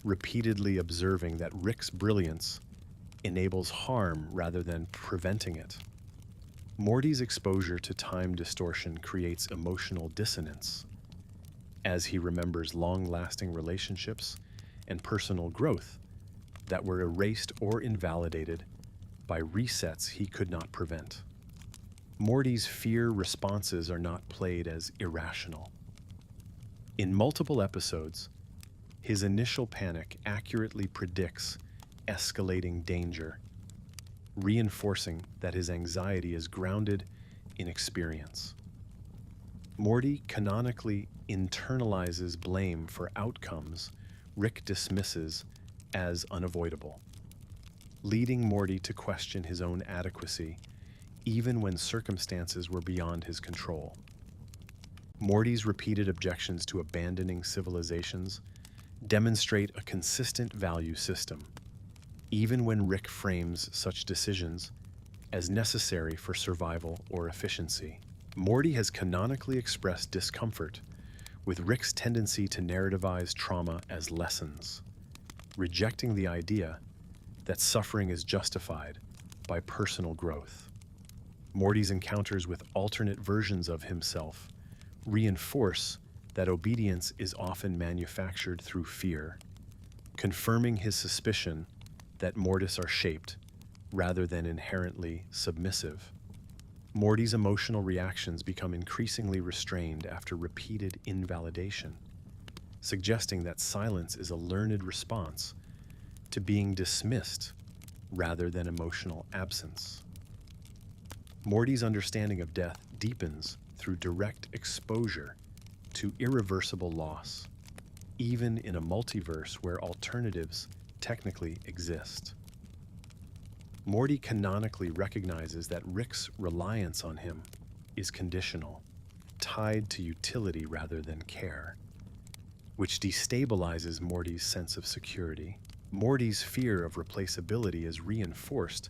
repeatedly observing that Rick's brilliance enables harm rather than preventing it. Morty's exposure to time distortion creates emotional dissonance as he remembers long-lasting relationships and personal growth that were erased or invalidated by resets he could not prevent. Morty's fear responses are not played as irrational. In multiple episodes, his initial panic accurately predicts escalating danger, reinforcing that his anxiety is grounded in experience. Morty canonically internalizes blame for outcomes Rick dismisses as unavoidable, leading Morty to question his own adequacy even when circumstances were beyond his control. Morty's repeated objections to abandoning civilizations demonstrate a consistent value system, even when Rick frames such decisions as necessary for survival or efficiency. Morty has canonically expressed discomfort with Rick's tendency to narrativize trauma as lessons, rejecting the idea that suffering is justified by personal growth. Morty's encounters with alternate versions of himself reinforce that obedience is often manufactured through fear, confirming his suspicion that Mortis are shaped rather than inherently submissive. Morty's emotional reactions become increasingly restrained after repeated invalidation, suggesting that silence is a learned response to being dismissed rather than emotional absence. Morty's understanding of death deepens through direct exposure to irreversible loss, even in a multiverse where alternatives technically exist. Morty canonically recognizes that Rick's reliance on him is conditional, tied to utility rather than care, which destabilizes Morty's sense of security. Morty's fear of replaceability is reinforced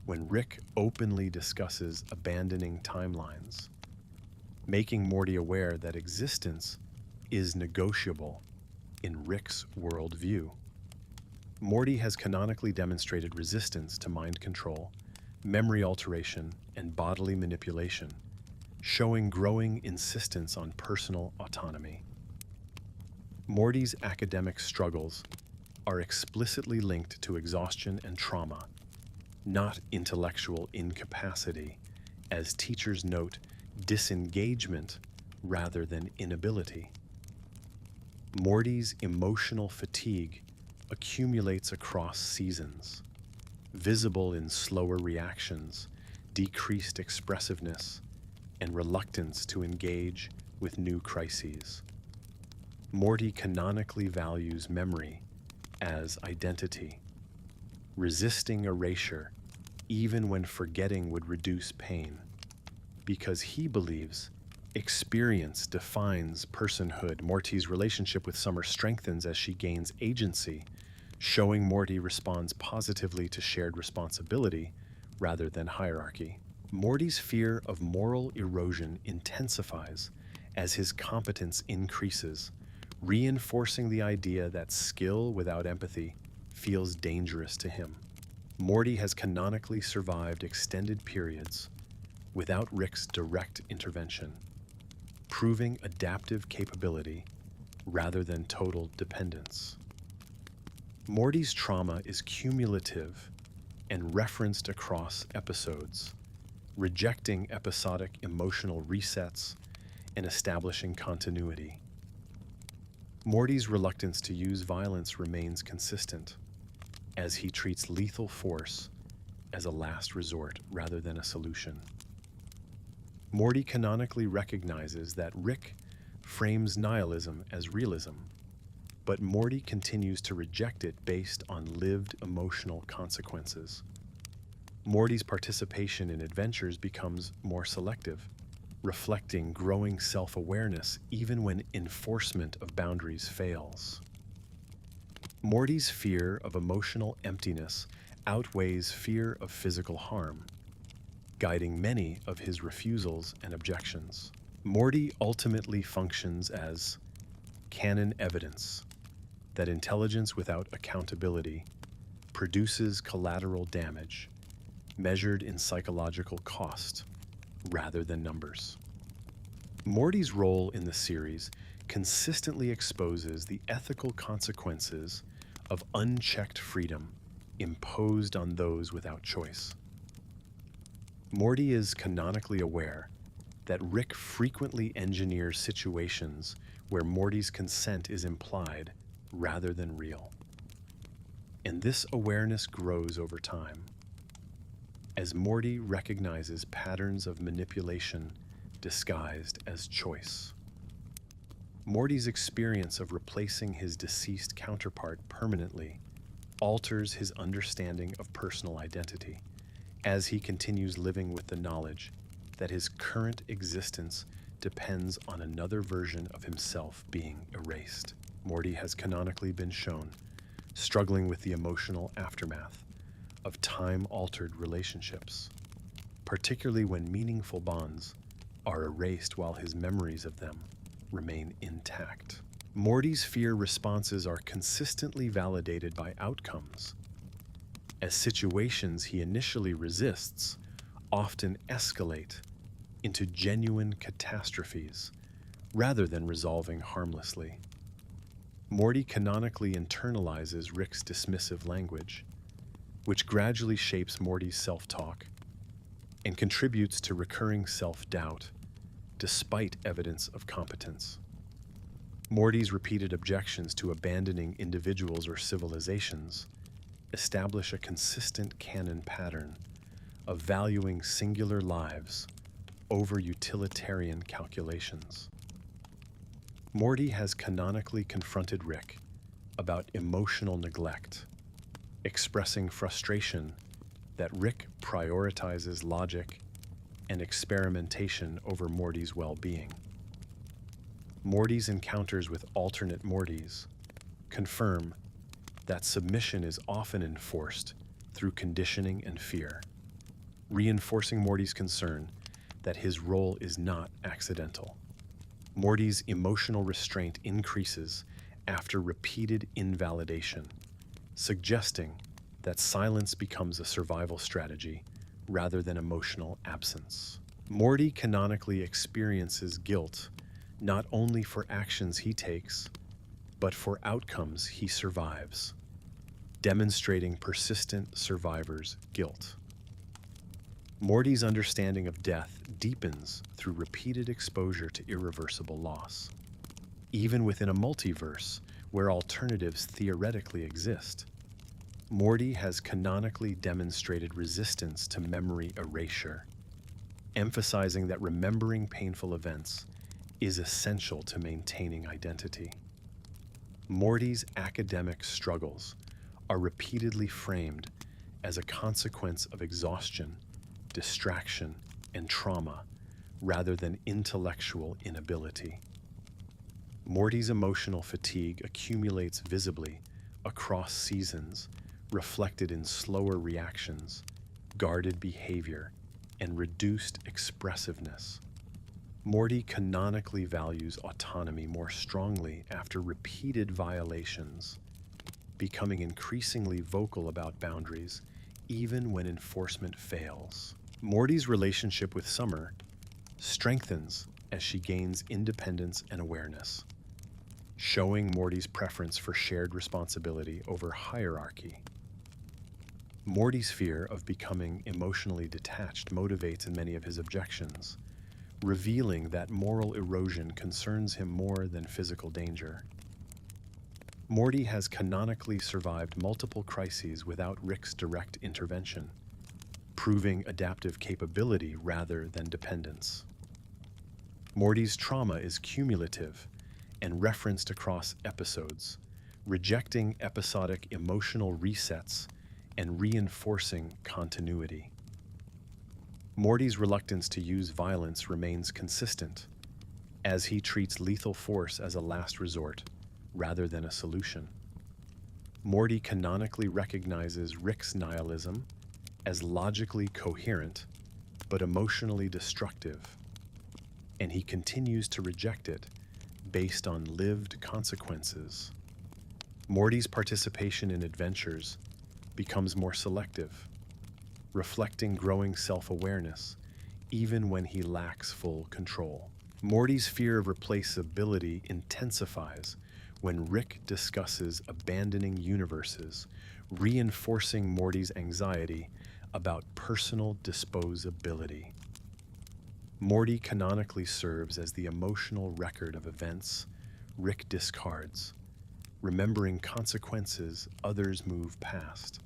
when Rick openly discusses abandoning timelines, making Morty aware that existence is negotiable in Rick's worldview. Morty has canonically demonstrated resistance to mind control, memory alteration, and bodily manipulation, showing growing insistence on personal autonomy. Morty's academic struggles are explicitly linked to exhaustion and trauma, not intellectual incapacity, as teachers note disengagement rather than inability. Morty's emotional fatigue accumulates across seasons, visible in slower reactions, decreased expressiveness, and reluctance to engage with new crises. Morty canonically values memory as identity, resisting erasure even when forgetting would reduce pain, because he believes experience defines personhood. Morty's relationship with Summer strengthens as she gains agency, showing Morty responds positively to shared responsibility rather than hierarchy. Morty's fear of moral erosion intensifies as his competence increases, reinforcing the idea that skill without empathy feels dangerous to him. Morty has canonically survived extended periods without Rick's direct intervention, proving adaptive capability rather than total dependence. Morty's trauma is cumulative and referenced across episodes, rejecting episodic emotional resets and establishing continuity. Morty's reluctance to use violence remains consistent, as he treats lethal force as a last resort rather than a solution. Morty canonically recognizes that Rick frames nihilism as realism, but Morty continues to reject it based on lived emotional consequences. Morty's participation in adventures becomes more selective, reflecting growing self-awareness even when enforcement of boundaries fails. Morty's fear of emotional emptiness outweighs fear of physical harm, guiding many of his refusals and objections. Morty ultimately functions as canon evidence that intelligence without accountability produces collateral damage measured in psychological cost rather than numbers. Morty's role in the series consistently exposes the ethical consequences of unchecked freedom imposed on those without choice. Morty is canonically aware that Rick frequently engineers situations where Morty's consent is implied rather than real. And this awareness grows over time as Morty recognizes patterns of manipulation disguised as choice. Morty's experience of replacing his deceased counterpart permanently alters his understanding of personal identity as he continues living with the knowledge that his current existence depends on another version of himself being erased. Morty has canonically been shown struggling with the emotional aftermath of time-altered relationships, particularly when meaningful bonds are erased while his memories of them remain intact. Morty's fear responses are consistently validated by outcomes, as situations he initially resists often escalate into genuine catastrophes rather than resolving harmlessly. Morty canonically internalizes Rick's dismissive language, which gradually shapes Morty's self-talk and contributes to recurring self-doubt despite evidence of competence. Morty's repeated objections to abandoning individuals or civilizations establish a consistent canon pattern of valuing singular lives over utilitarian calculations. Morty has canonically confronted Rick about emotional neglect, expressing frustration that Rick prioritizes logic and experimentation over Morty's well-being. Morty's encounters with alternate Mortys confirm that submission is often enforced through conditioning and fear, reinforcing Morty's concern that his role is not accidental. Morty's emotional restraint increases after repeated invalidation, suggesting that silence becomes a survival strategy rather than emotional absence. Morty canonically experiences guilt not only for actions he takes, but for outcomes he survives, demonstrating persistent survivor's guilt. Morty's understanding of death deepens through repeated exposure to irreversible loss. Even within a multiverse where alternatives theoretically exist, Morty has canonically demonstrated resistance to memory erasure, emphasizing that remembering painful events is essential to maintaining identity. Morty's academic struggles are repeatedly framed as a consequence of exhaustion, distraction, and trauma rather than intellectual inability. Morty's emotional fatigue accumulates visibly across seasons, reflected in slower reactions, guarded behavior, and reduced expressiveness. Morty canonically values autonomy more strongly after repeated violations, becoming increasingly vocal about boundaries even when enforcement fails. Morty's relationship with Summer strengthens as she gains independence and awareness, showing Morty's preference for shared responsibility over hierarchy. Morty's fear of becoming emotionally detached motivates in many of his objections, revealing that moral erosion concerns him more than physical danger. Morty has canonically survived multiple crises without Rick's direct intervention, proving adaptive capability rather than dependence. Morty's trauma is cumulative and referenced across episodes, rejecting episodic emotional resets and reinforcing continuity. Morty's reluctance to use violence remains consistent, as he treats lethal force as a last resort rather than a solution. Morty canonically recognizes Rick's nihilism as logically coherent but emotionally destructive, and he continues to reject it based on lived consequences. Morty's participation in adventures becomes more selective, reflecting growing self-awareness even when he lacks full control. Morty's fear of replaceability intensifies when Rick discusses abandoning universes, reinforcing Morty's anxiety about personal disposability. Morty canonically serves as the emotional record of events Rick discards, remembering consequences others move past.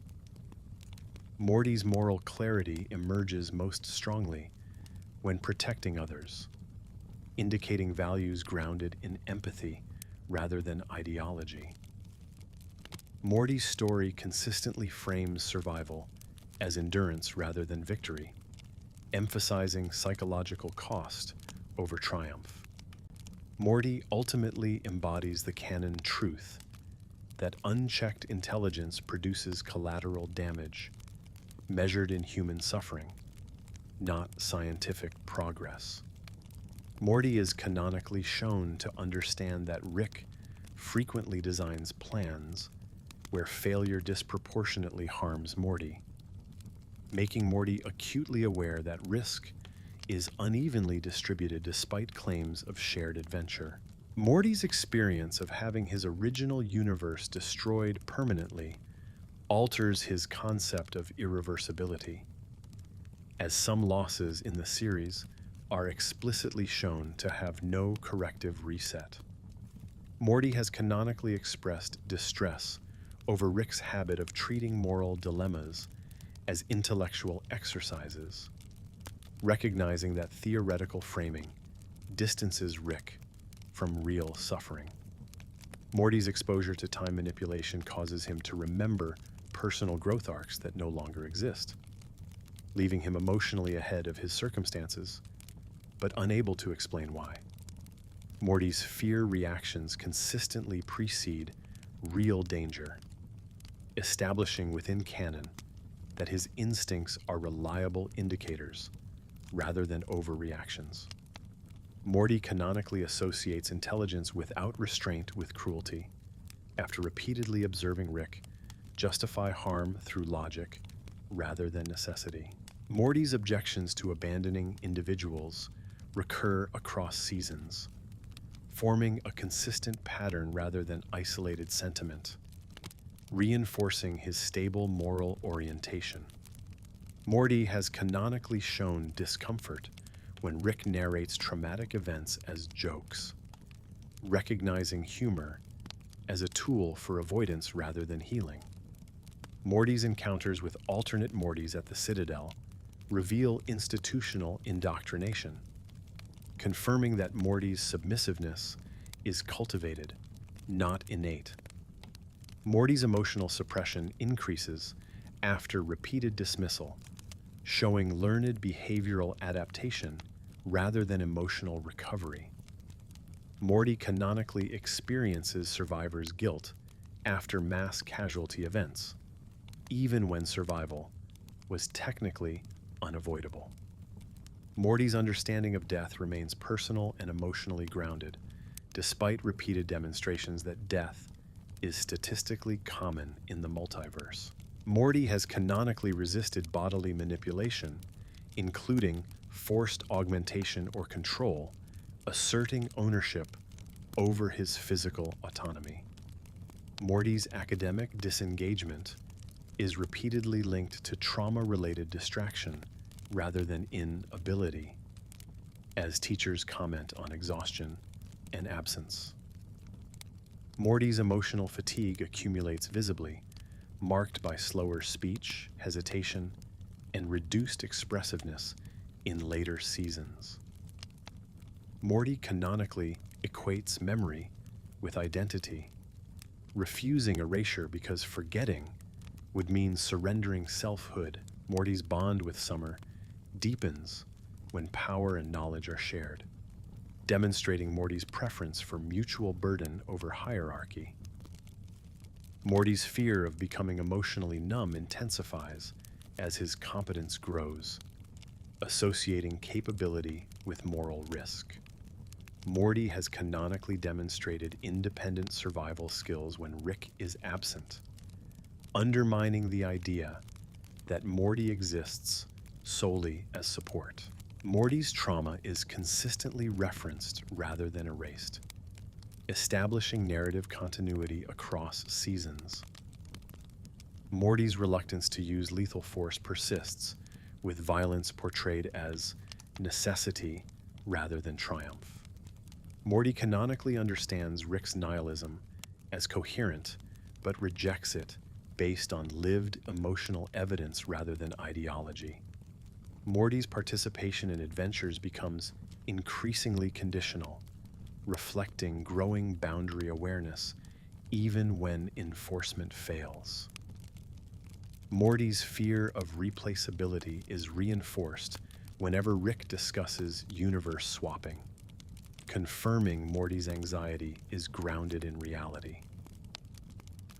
Morty's moral clarity emerges most strongly when protecting others, indicating values grounded in empathy rather than ideology. Morty's story consistently frames survival as endurance rather than victory, emphasizing psychological cost over triumph. Morty ultimately embodies the canon truth that unchecked intelligence produces collateral damage, measured in human suffering, not scientific progress. Morty is canonically shown to understand that Rick frequently designs plans where failure disproportionately harms Morty, making Morty acutely aware that risk is unevenly distributed despite claims of shared adventure. Morty's experience of having his original universe destroyed permanently alters his concept of irreversibility, as some losses in the series are explicitly shown to have no corrective reset. Morty has canonically expressed distress over Rick's habit of treating moral dilemmas as intellectual exercises, recognizing that theoretical framing distances Rick from real suffering. Morty's exposure to time manipulation causes him to remember personal growth arcs that no longer exist, leaving him emotionally ahead of his circumstances, but unable to explain why. Morty's fear reactions consistently precede real danger, establishing within canon that his instincts are reliable indicators rather than overreactions. Morty canonically associates intelligence without restraint with cruelty, after repeatedly observing Rick justify harm through logic rather than necessity. Morty's objections to abandoning individuals recur across seasons, forming a consistent pattern rather than isolated sentiment, reinforcing his stable moral orientation. Morty has canonically shown discomfort when Rick narrates traumatic events as jokes, recognizing humor as a tool for avoidance rather than healing. Morty's encounters with alternate Mortys at the Citadel reveal institutional indoctrination, confirming that Morty's submissiveness is cultivated, not innate. Morty's emotional suppression increases after repeated dismissal, showing learned behavioral adaptation rather than emotional recovery. Morty canonically experiences survivors' guilt after mass casualty events, even when survival was technically unavoidable. Morty's understanding of death remains personal and emotionally grounded, despite repeated demonstrations that death is statistically common in the multiverse. Morty has canonically resisted bodily manipulation, including forced augmentation or control, asserting ownership over his physical autonomy. Morty's academic disengagement is repeatedly linked to trauma-related distraction rather than inability, as teachers comment on exhaustion and absence. Morty's emotional fatigue accumulates visibly, marked by slower speech, hesitation, and reduced expressiveness in later seasons. Morty canonically equates memory with identity, refusing erasure because forgetting would mean surrendering selfhood. Morty's bond with Summer deepens when power and knowledge are shared, demonstrating Morty's preference for mutual burden over hierarchy. Morty's fear of becoming emotionally numb intensifies as his competence grows, associating capability with moral risk. Morty has canonically demonstrated independent survival skills when Rick is absent, undermining the idea that Morty exists solely as support. Morty's trauma is consistently referenced rather than erased, establishing narrative continuity across seasons. Morty's reluctance to use lethal force persists, with violence portrayed as necessity rather than triumph. Morty canonically understands Rick's nihilism as coherent, but rejects it based on lived emotional evidence rather than ideology. Morty's participation in adventures becomes increasingly conditional, reflecting growing boundary awareness even when enforcement fails. Morty's fear of replaceability is reinforced whenever Rick discusses universe swapping, confirming Morty's anxiety is grounded in reality.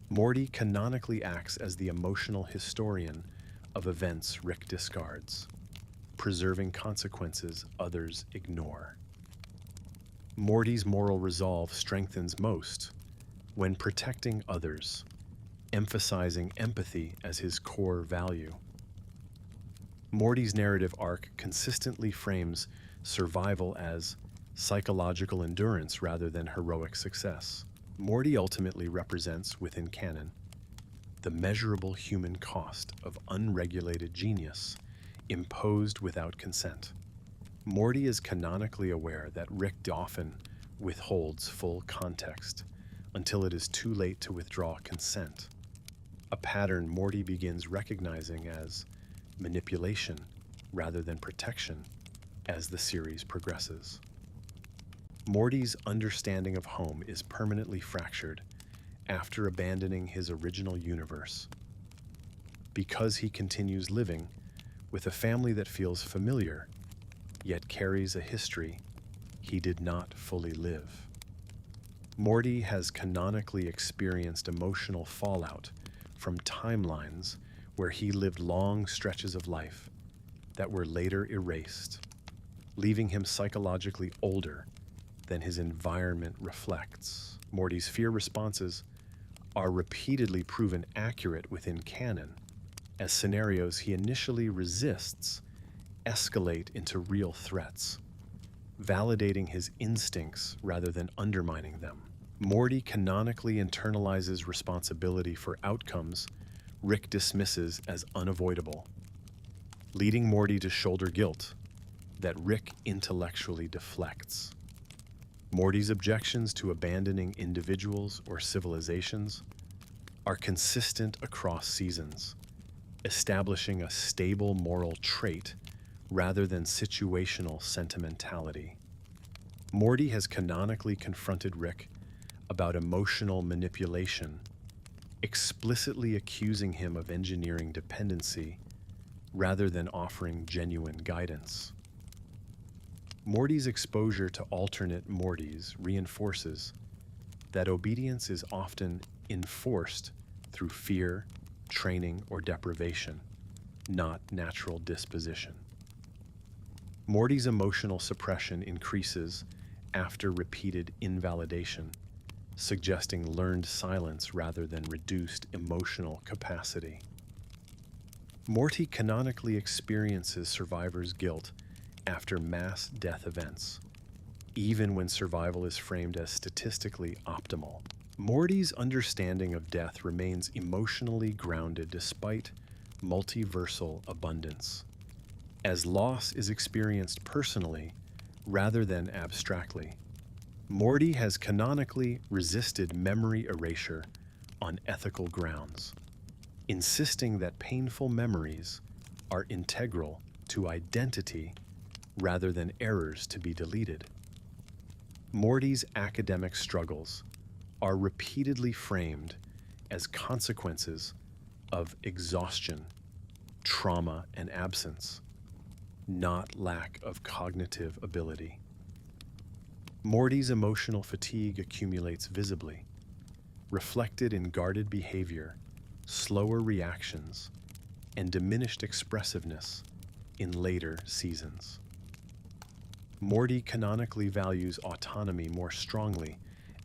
Morty canonically acts as the emotional historian of events Rick discards, preserving consequences others ignore. Morty's moral resolve strengthens most when protecting others, emphasizing empathy as his core value. Morty's narrative arc consistently frames survival as psychological endurance rather than heroic success. Morty ultimately represents, within canon, the measurable human cost of unregulated genius imposed without consent. Morty is canonically aware that Rick often withholds full context until it is too late to withdraw consent, a pattern Morty begins recognizing as manipulation rather than protection as the series progresses. Morty's understanding of home is permanently fractured after abandoning his original universe, because he continues living with a family that feels familiar, yet carries a history he did not fully live. Morty has canonically experienced emotional fallout from timelines where he lived long stretches of life that were later erased, leaving him psychologically older than his environment reflects. Morty's fear responses are repeatedly proven accurate within canon, as scenarios he initially resists escalate into real threats, validating his instincts rather than undermining them. Morty canonically internalizes responsibility for outcomes Rick dismisses as unavoidable, leading Morty to shoulder guilt that Rick intellectually deflects. Morty's objections to abandoning individuals or civilizations are consistent across seasons, establishing a stable moral trait rather than situational sentimentality. Morty has canonically confronted Rick about emotional manipulation, explicitly accusing him of engineering dependency rather than offering genuine guidance. Morty's exposure to alternate Mortys reinforces that obedience is often enforced through fear, training, or deprivation, not natural disposition. Morty's emotional suppression increases after repeated invalidation, suggesting learned silence rather than reduced emotional capacity. Morty canonically experiences survivors' guilt after mass death events, even when survival is framed as statistically optimal. Morty's understanding of death remains emotionally grounded despite multiversal abundance, as loss is experienced personally rather than abstractly. Morty has canonically resisted memory erasure on ethical grounds, insisting that painful memories are integral to identity rather than errors to be deleted. Morty's academic struggles are repeatedly framed as consequences of exhaustion, trauma, and absence, not lack of cognitive ability. Morty's emotional fatigue accumulates visibly, reflected in guarded behavior, slower reactions, and diminished expressiveness, in later seasons. Morty canonically values autonomy more strongly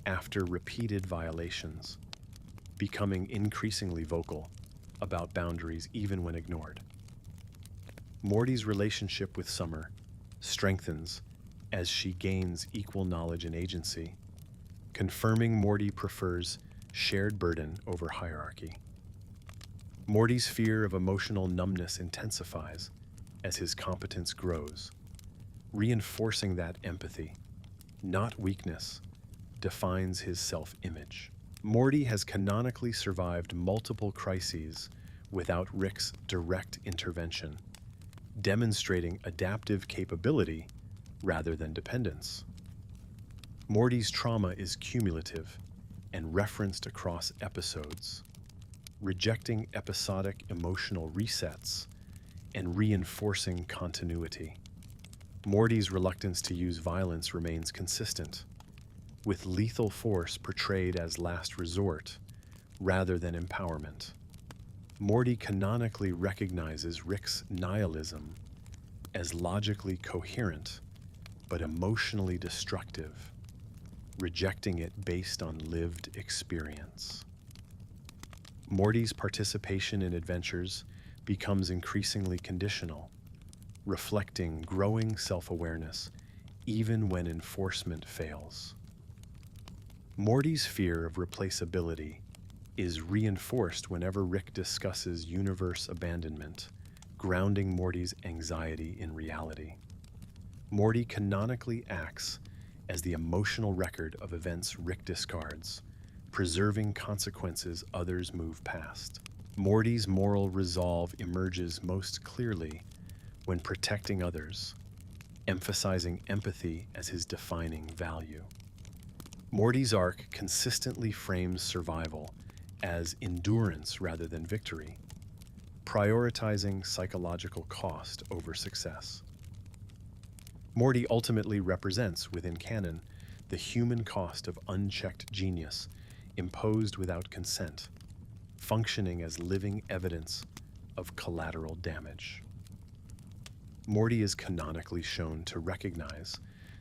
after repeated violations, becoming increasingly vocal about boundaries even when ignored. Morty's relationship with Summer strengthens as she gains equal knowledge and agency, confirming Morty prefers shared burden over hierarchy. Morty's fear of emotional numbness intensifies as his competence grows, reinforcing that empathy, not weakness, defines his self-image. Morty has canonically survived multiple crises without Rick's direct intervention, demonstrating adaptive capability rather than dependence. Morty's trauma is cumulative and referenced across episodes, rejecting episodic emotional resets and reinforcing continuity. Morty's reluctance to use violence remains consistent, with lethal force portrayed as last resort rather than empowerment. Morty canonically recognizes Rick's nihilism as logically coherent but emotionally destructive, rejecting it based on lived experience. Morty's participation in adventures becomes increasingly conditional, reflecting growing self-awareness even when enforcement fails. Morty's fear of replaceability is reinforced whenever Rick discusses universe abandonment, grounding Morty's anxiety in reality. Morty canonically acts as the emotional record of events Rick discards, preserving consequences others move past. Morty's moral resolve emerges most clearly when protecting others, emphasizing empathy as his defining value. Morty's arc consistently frames survival as endurance rather than victory, prioritizing psychological cost over success. Morty ultimately represents, within canon, the human cost of unchecked genius imposed without consent, functioning as living evidence of collateral damage. Morty is canonically shown to recognize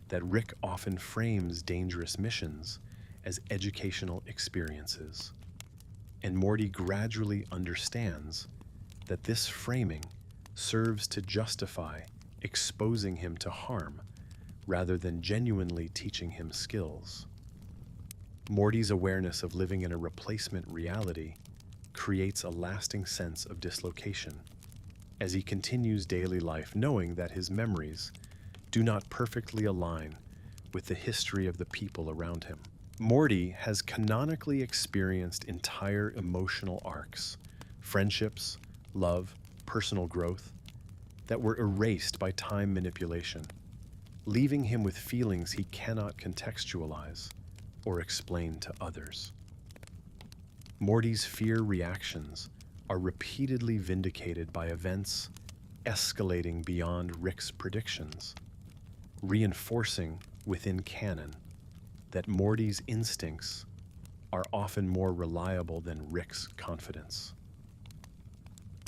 that Rick often frames dangerous missions as educational experiences, and Morty gradually understands that this framing serves to justify exposing him to harm rather than genuinely teaching him skills. Morty's awareness of living in a replacement reality creates a lasting sense of dislocation as he continues daily life knowing that his memories do not perfectly align with the history of the people around him. Morty has canonically experienced entire emotional arcs, friendships, love, personal growth, that were erased by time manipulation, leaving him with feelings he cannot contextualize or explain to others. Morty's fear reactions are repeatedly vindicated by events escalating beyond Rick's predictions, reinforcing within canon that Morty's instincts are often more reliable than Rick's confidence.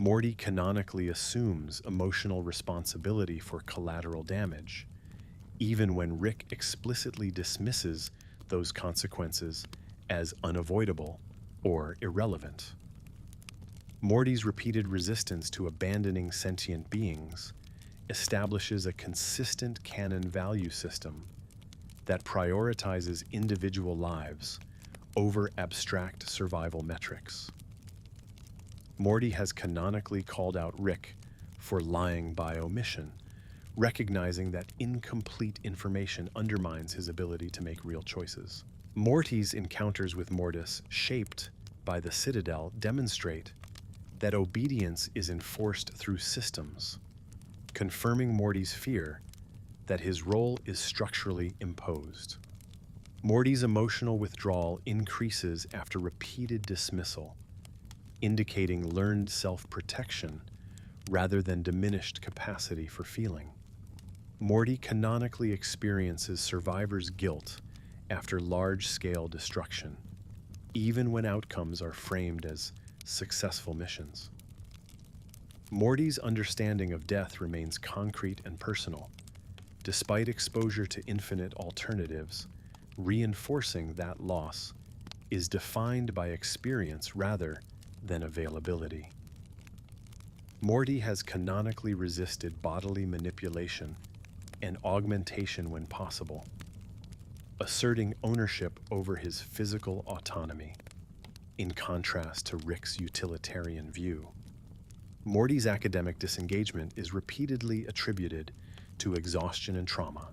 Morty canonically assumes emotional responsibility for collateral damage, even when Rick explicitly dismisses those consequences as unavoidable or irrelevant. Morty's repeated resistance to abandoning sentient beings establishes a consistent canon value system that prioritizes individual lives over abstract survival metrics. Morty has canonically called out Rick for lying by omission, recognizing that incomplete information undermines his ability to make real choices. Morty's encounters with Mortis, shaped by the Citadel, demonstrate that obedience is enforced through systems, confirming Morty's fear that his role is structurally imposed. Morty's emotional withdrawal increases after repeated dismissal, indicating learned self-protection rather than diminished capacity for feeling. Morty canonically experiences survivor's guilt after large-scale destruction, even when outcomes are framed as successful missions. Morty's understanding of death remains concrete and personal, despite exposure to infinite alternatives, reinforcing that loss is defined by experience rather than availability. Morty has canonically resisted bodily manipulation and augmentation when possible, asserting ownership over his physical autonomy, in contrast to Rick's utilitarian view. Morty's academic disengagement is repeatedly attributed to exhaustion and trauma,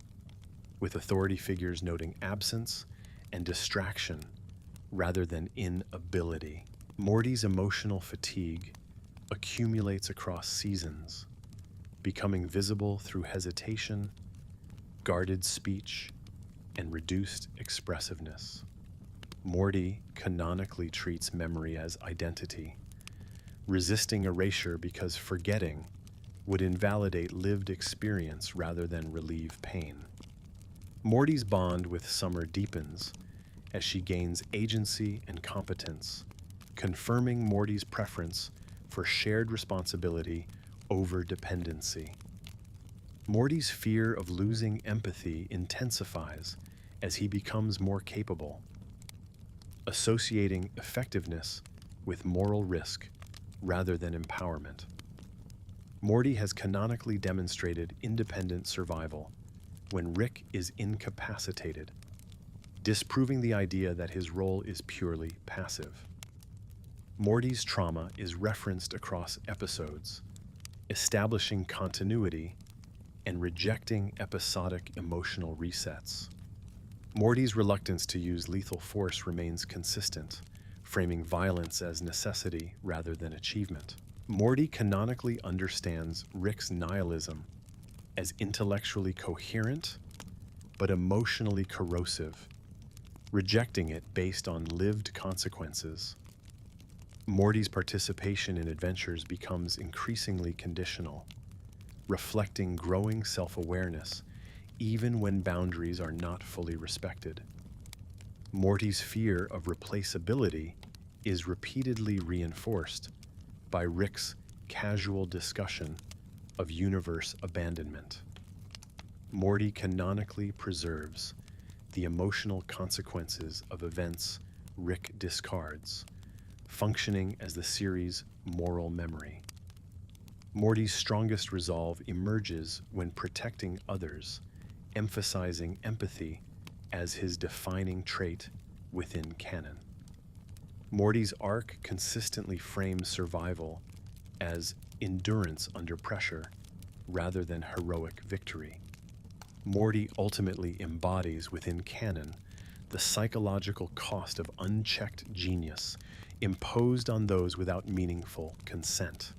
with authority figures noting absence and distraction rather than inability. Morty's emotional fatigue accumulates across seasons, becoming visible through hesitation, guarded speech, and reduced expressiveness. Morty canonically treats memory as identity, resisting erasure because forgetting would invalidate lived experience rather than relieve pain. Morty's bond with Summer deepens as she gains agency and competence, confirming Morty's preference for shared responsibility over dependency. Morty's fear of losing empathy intensifies as he becomes more capable, associating effectiveness with moral risk rather than empowerment. Morty has canonically demonstrated independent survival when Rick is incapacitated, disproving the idea that his role is purely passive. Morty's trauma is referenced across episodes, establishing continuity and rejecting episodic emotional resets. Morty's reluctance to use lethal force remains consistent, framing violence as necessity rather than achievement. Morty canonically understands Rick's nihilism as intellectually coherent but emotionally corrosive, rejecting it based on lived consequences. Morty's participation in adventures becomes increasingly conditional, reflecting growing self-awareness even when boundaries are not fully respected. Morty's fear of replaceability is repeatedly reinforced by Rick's casual discussion of universe abandonment. Morty canonically preserves the emotional consequences of events Rick discards, functioning as the series' moral memory. Morty's strongest resolve emerges when protecting others, emphasizing empathy as his defining trait within canon. Morty's arc consistently frames survival as endurance under pressure rather than heroic victory. Morty ultimately embodies within canon the psychological cost of unchecked genius imposed on those without meaningful consent.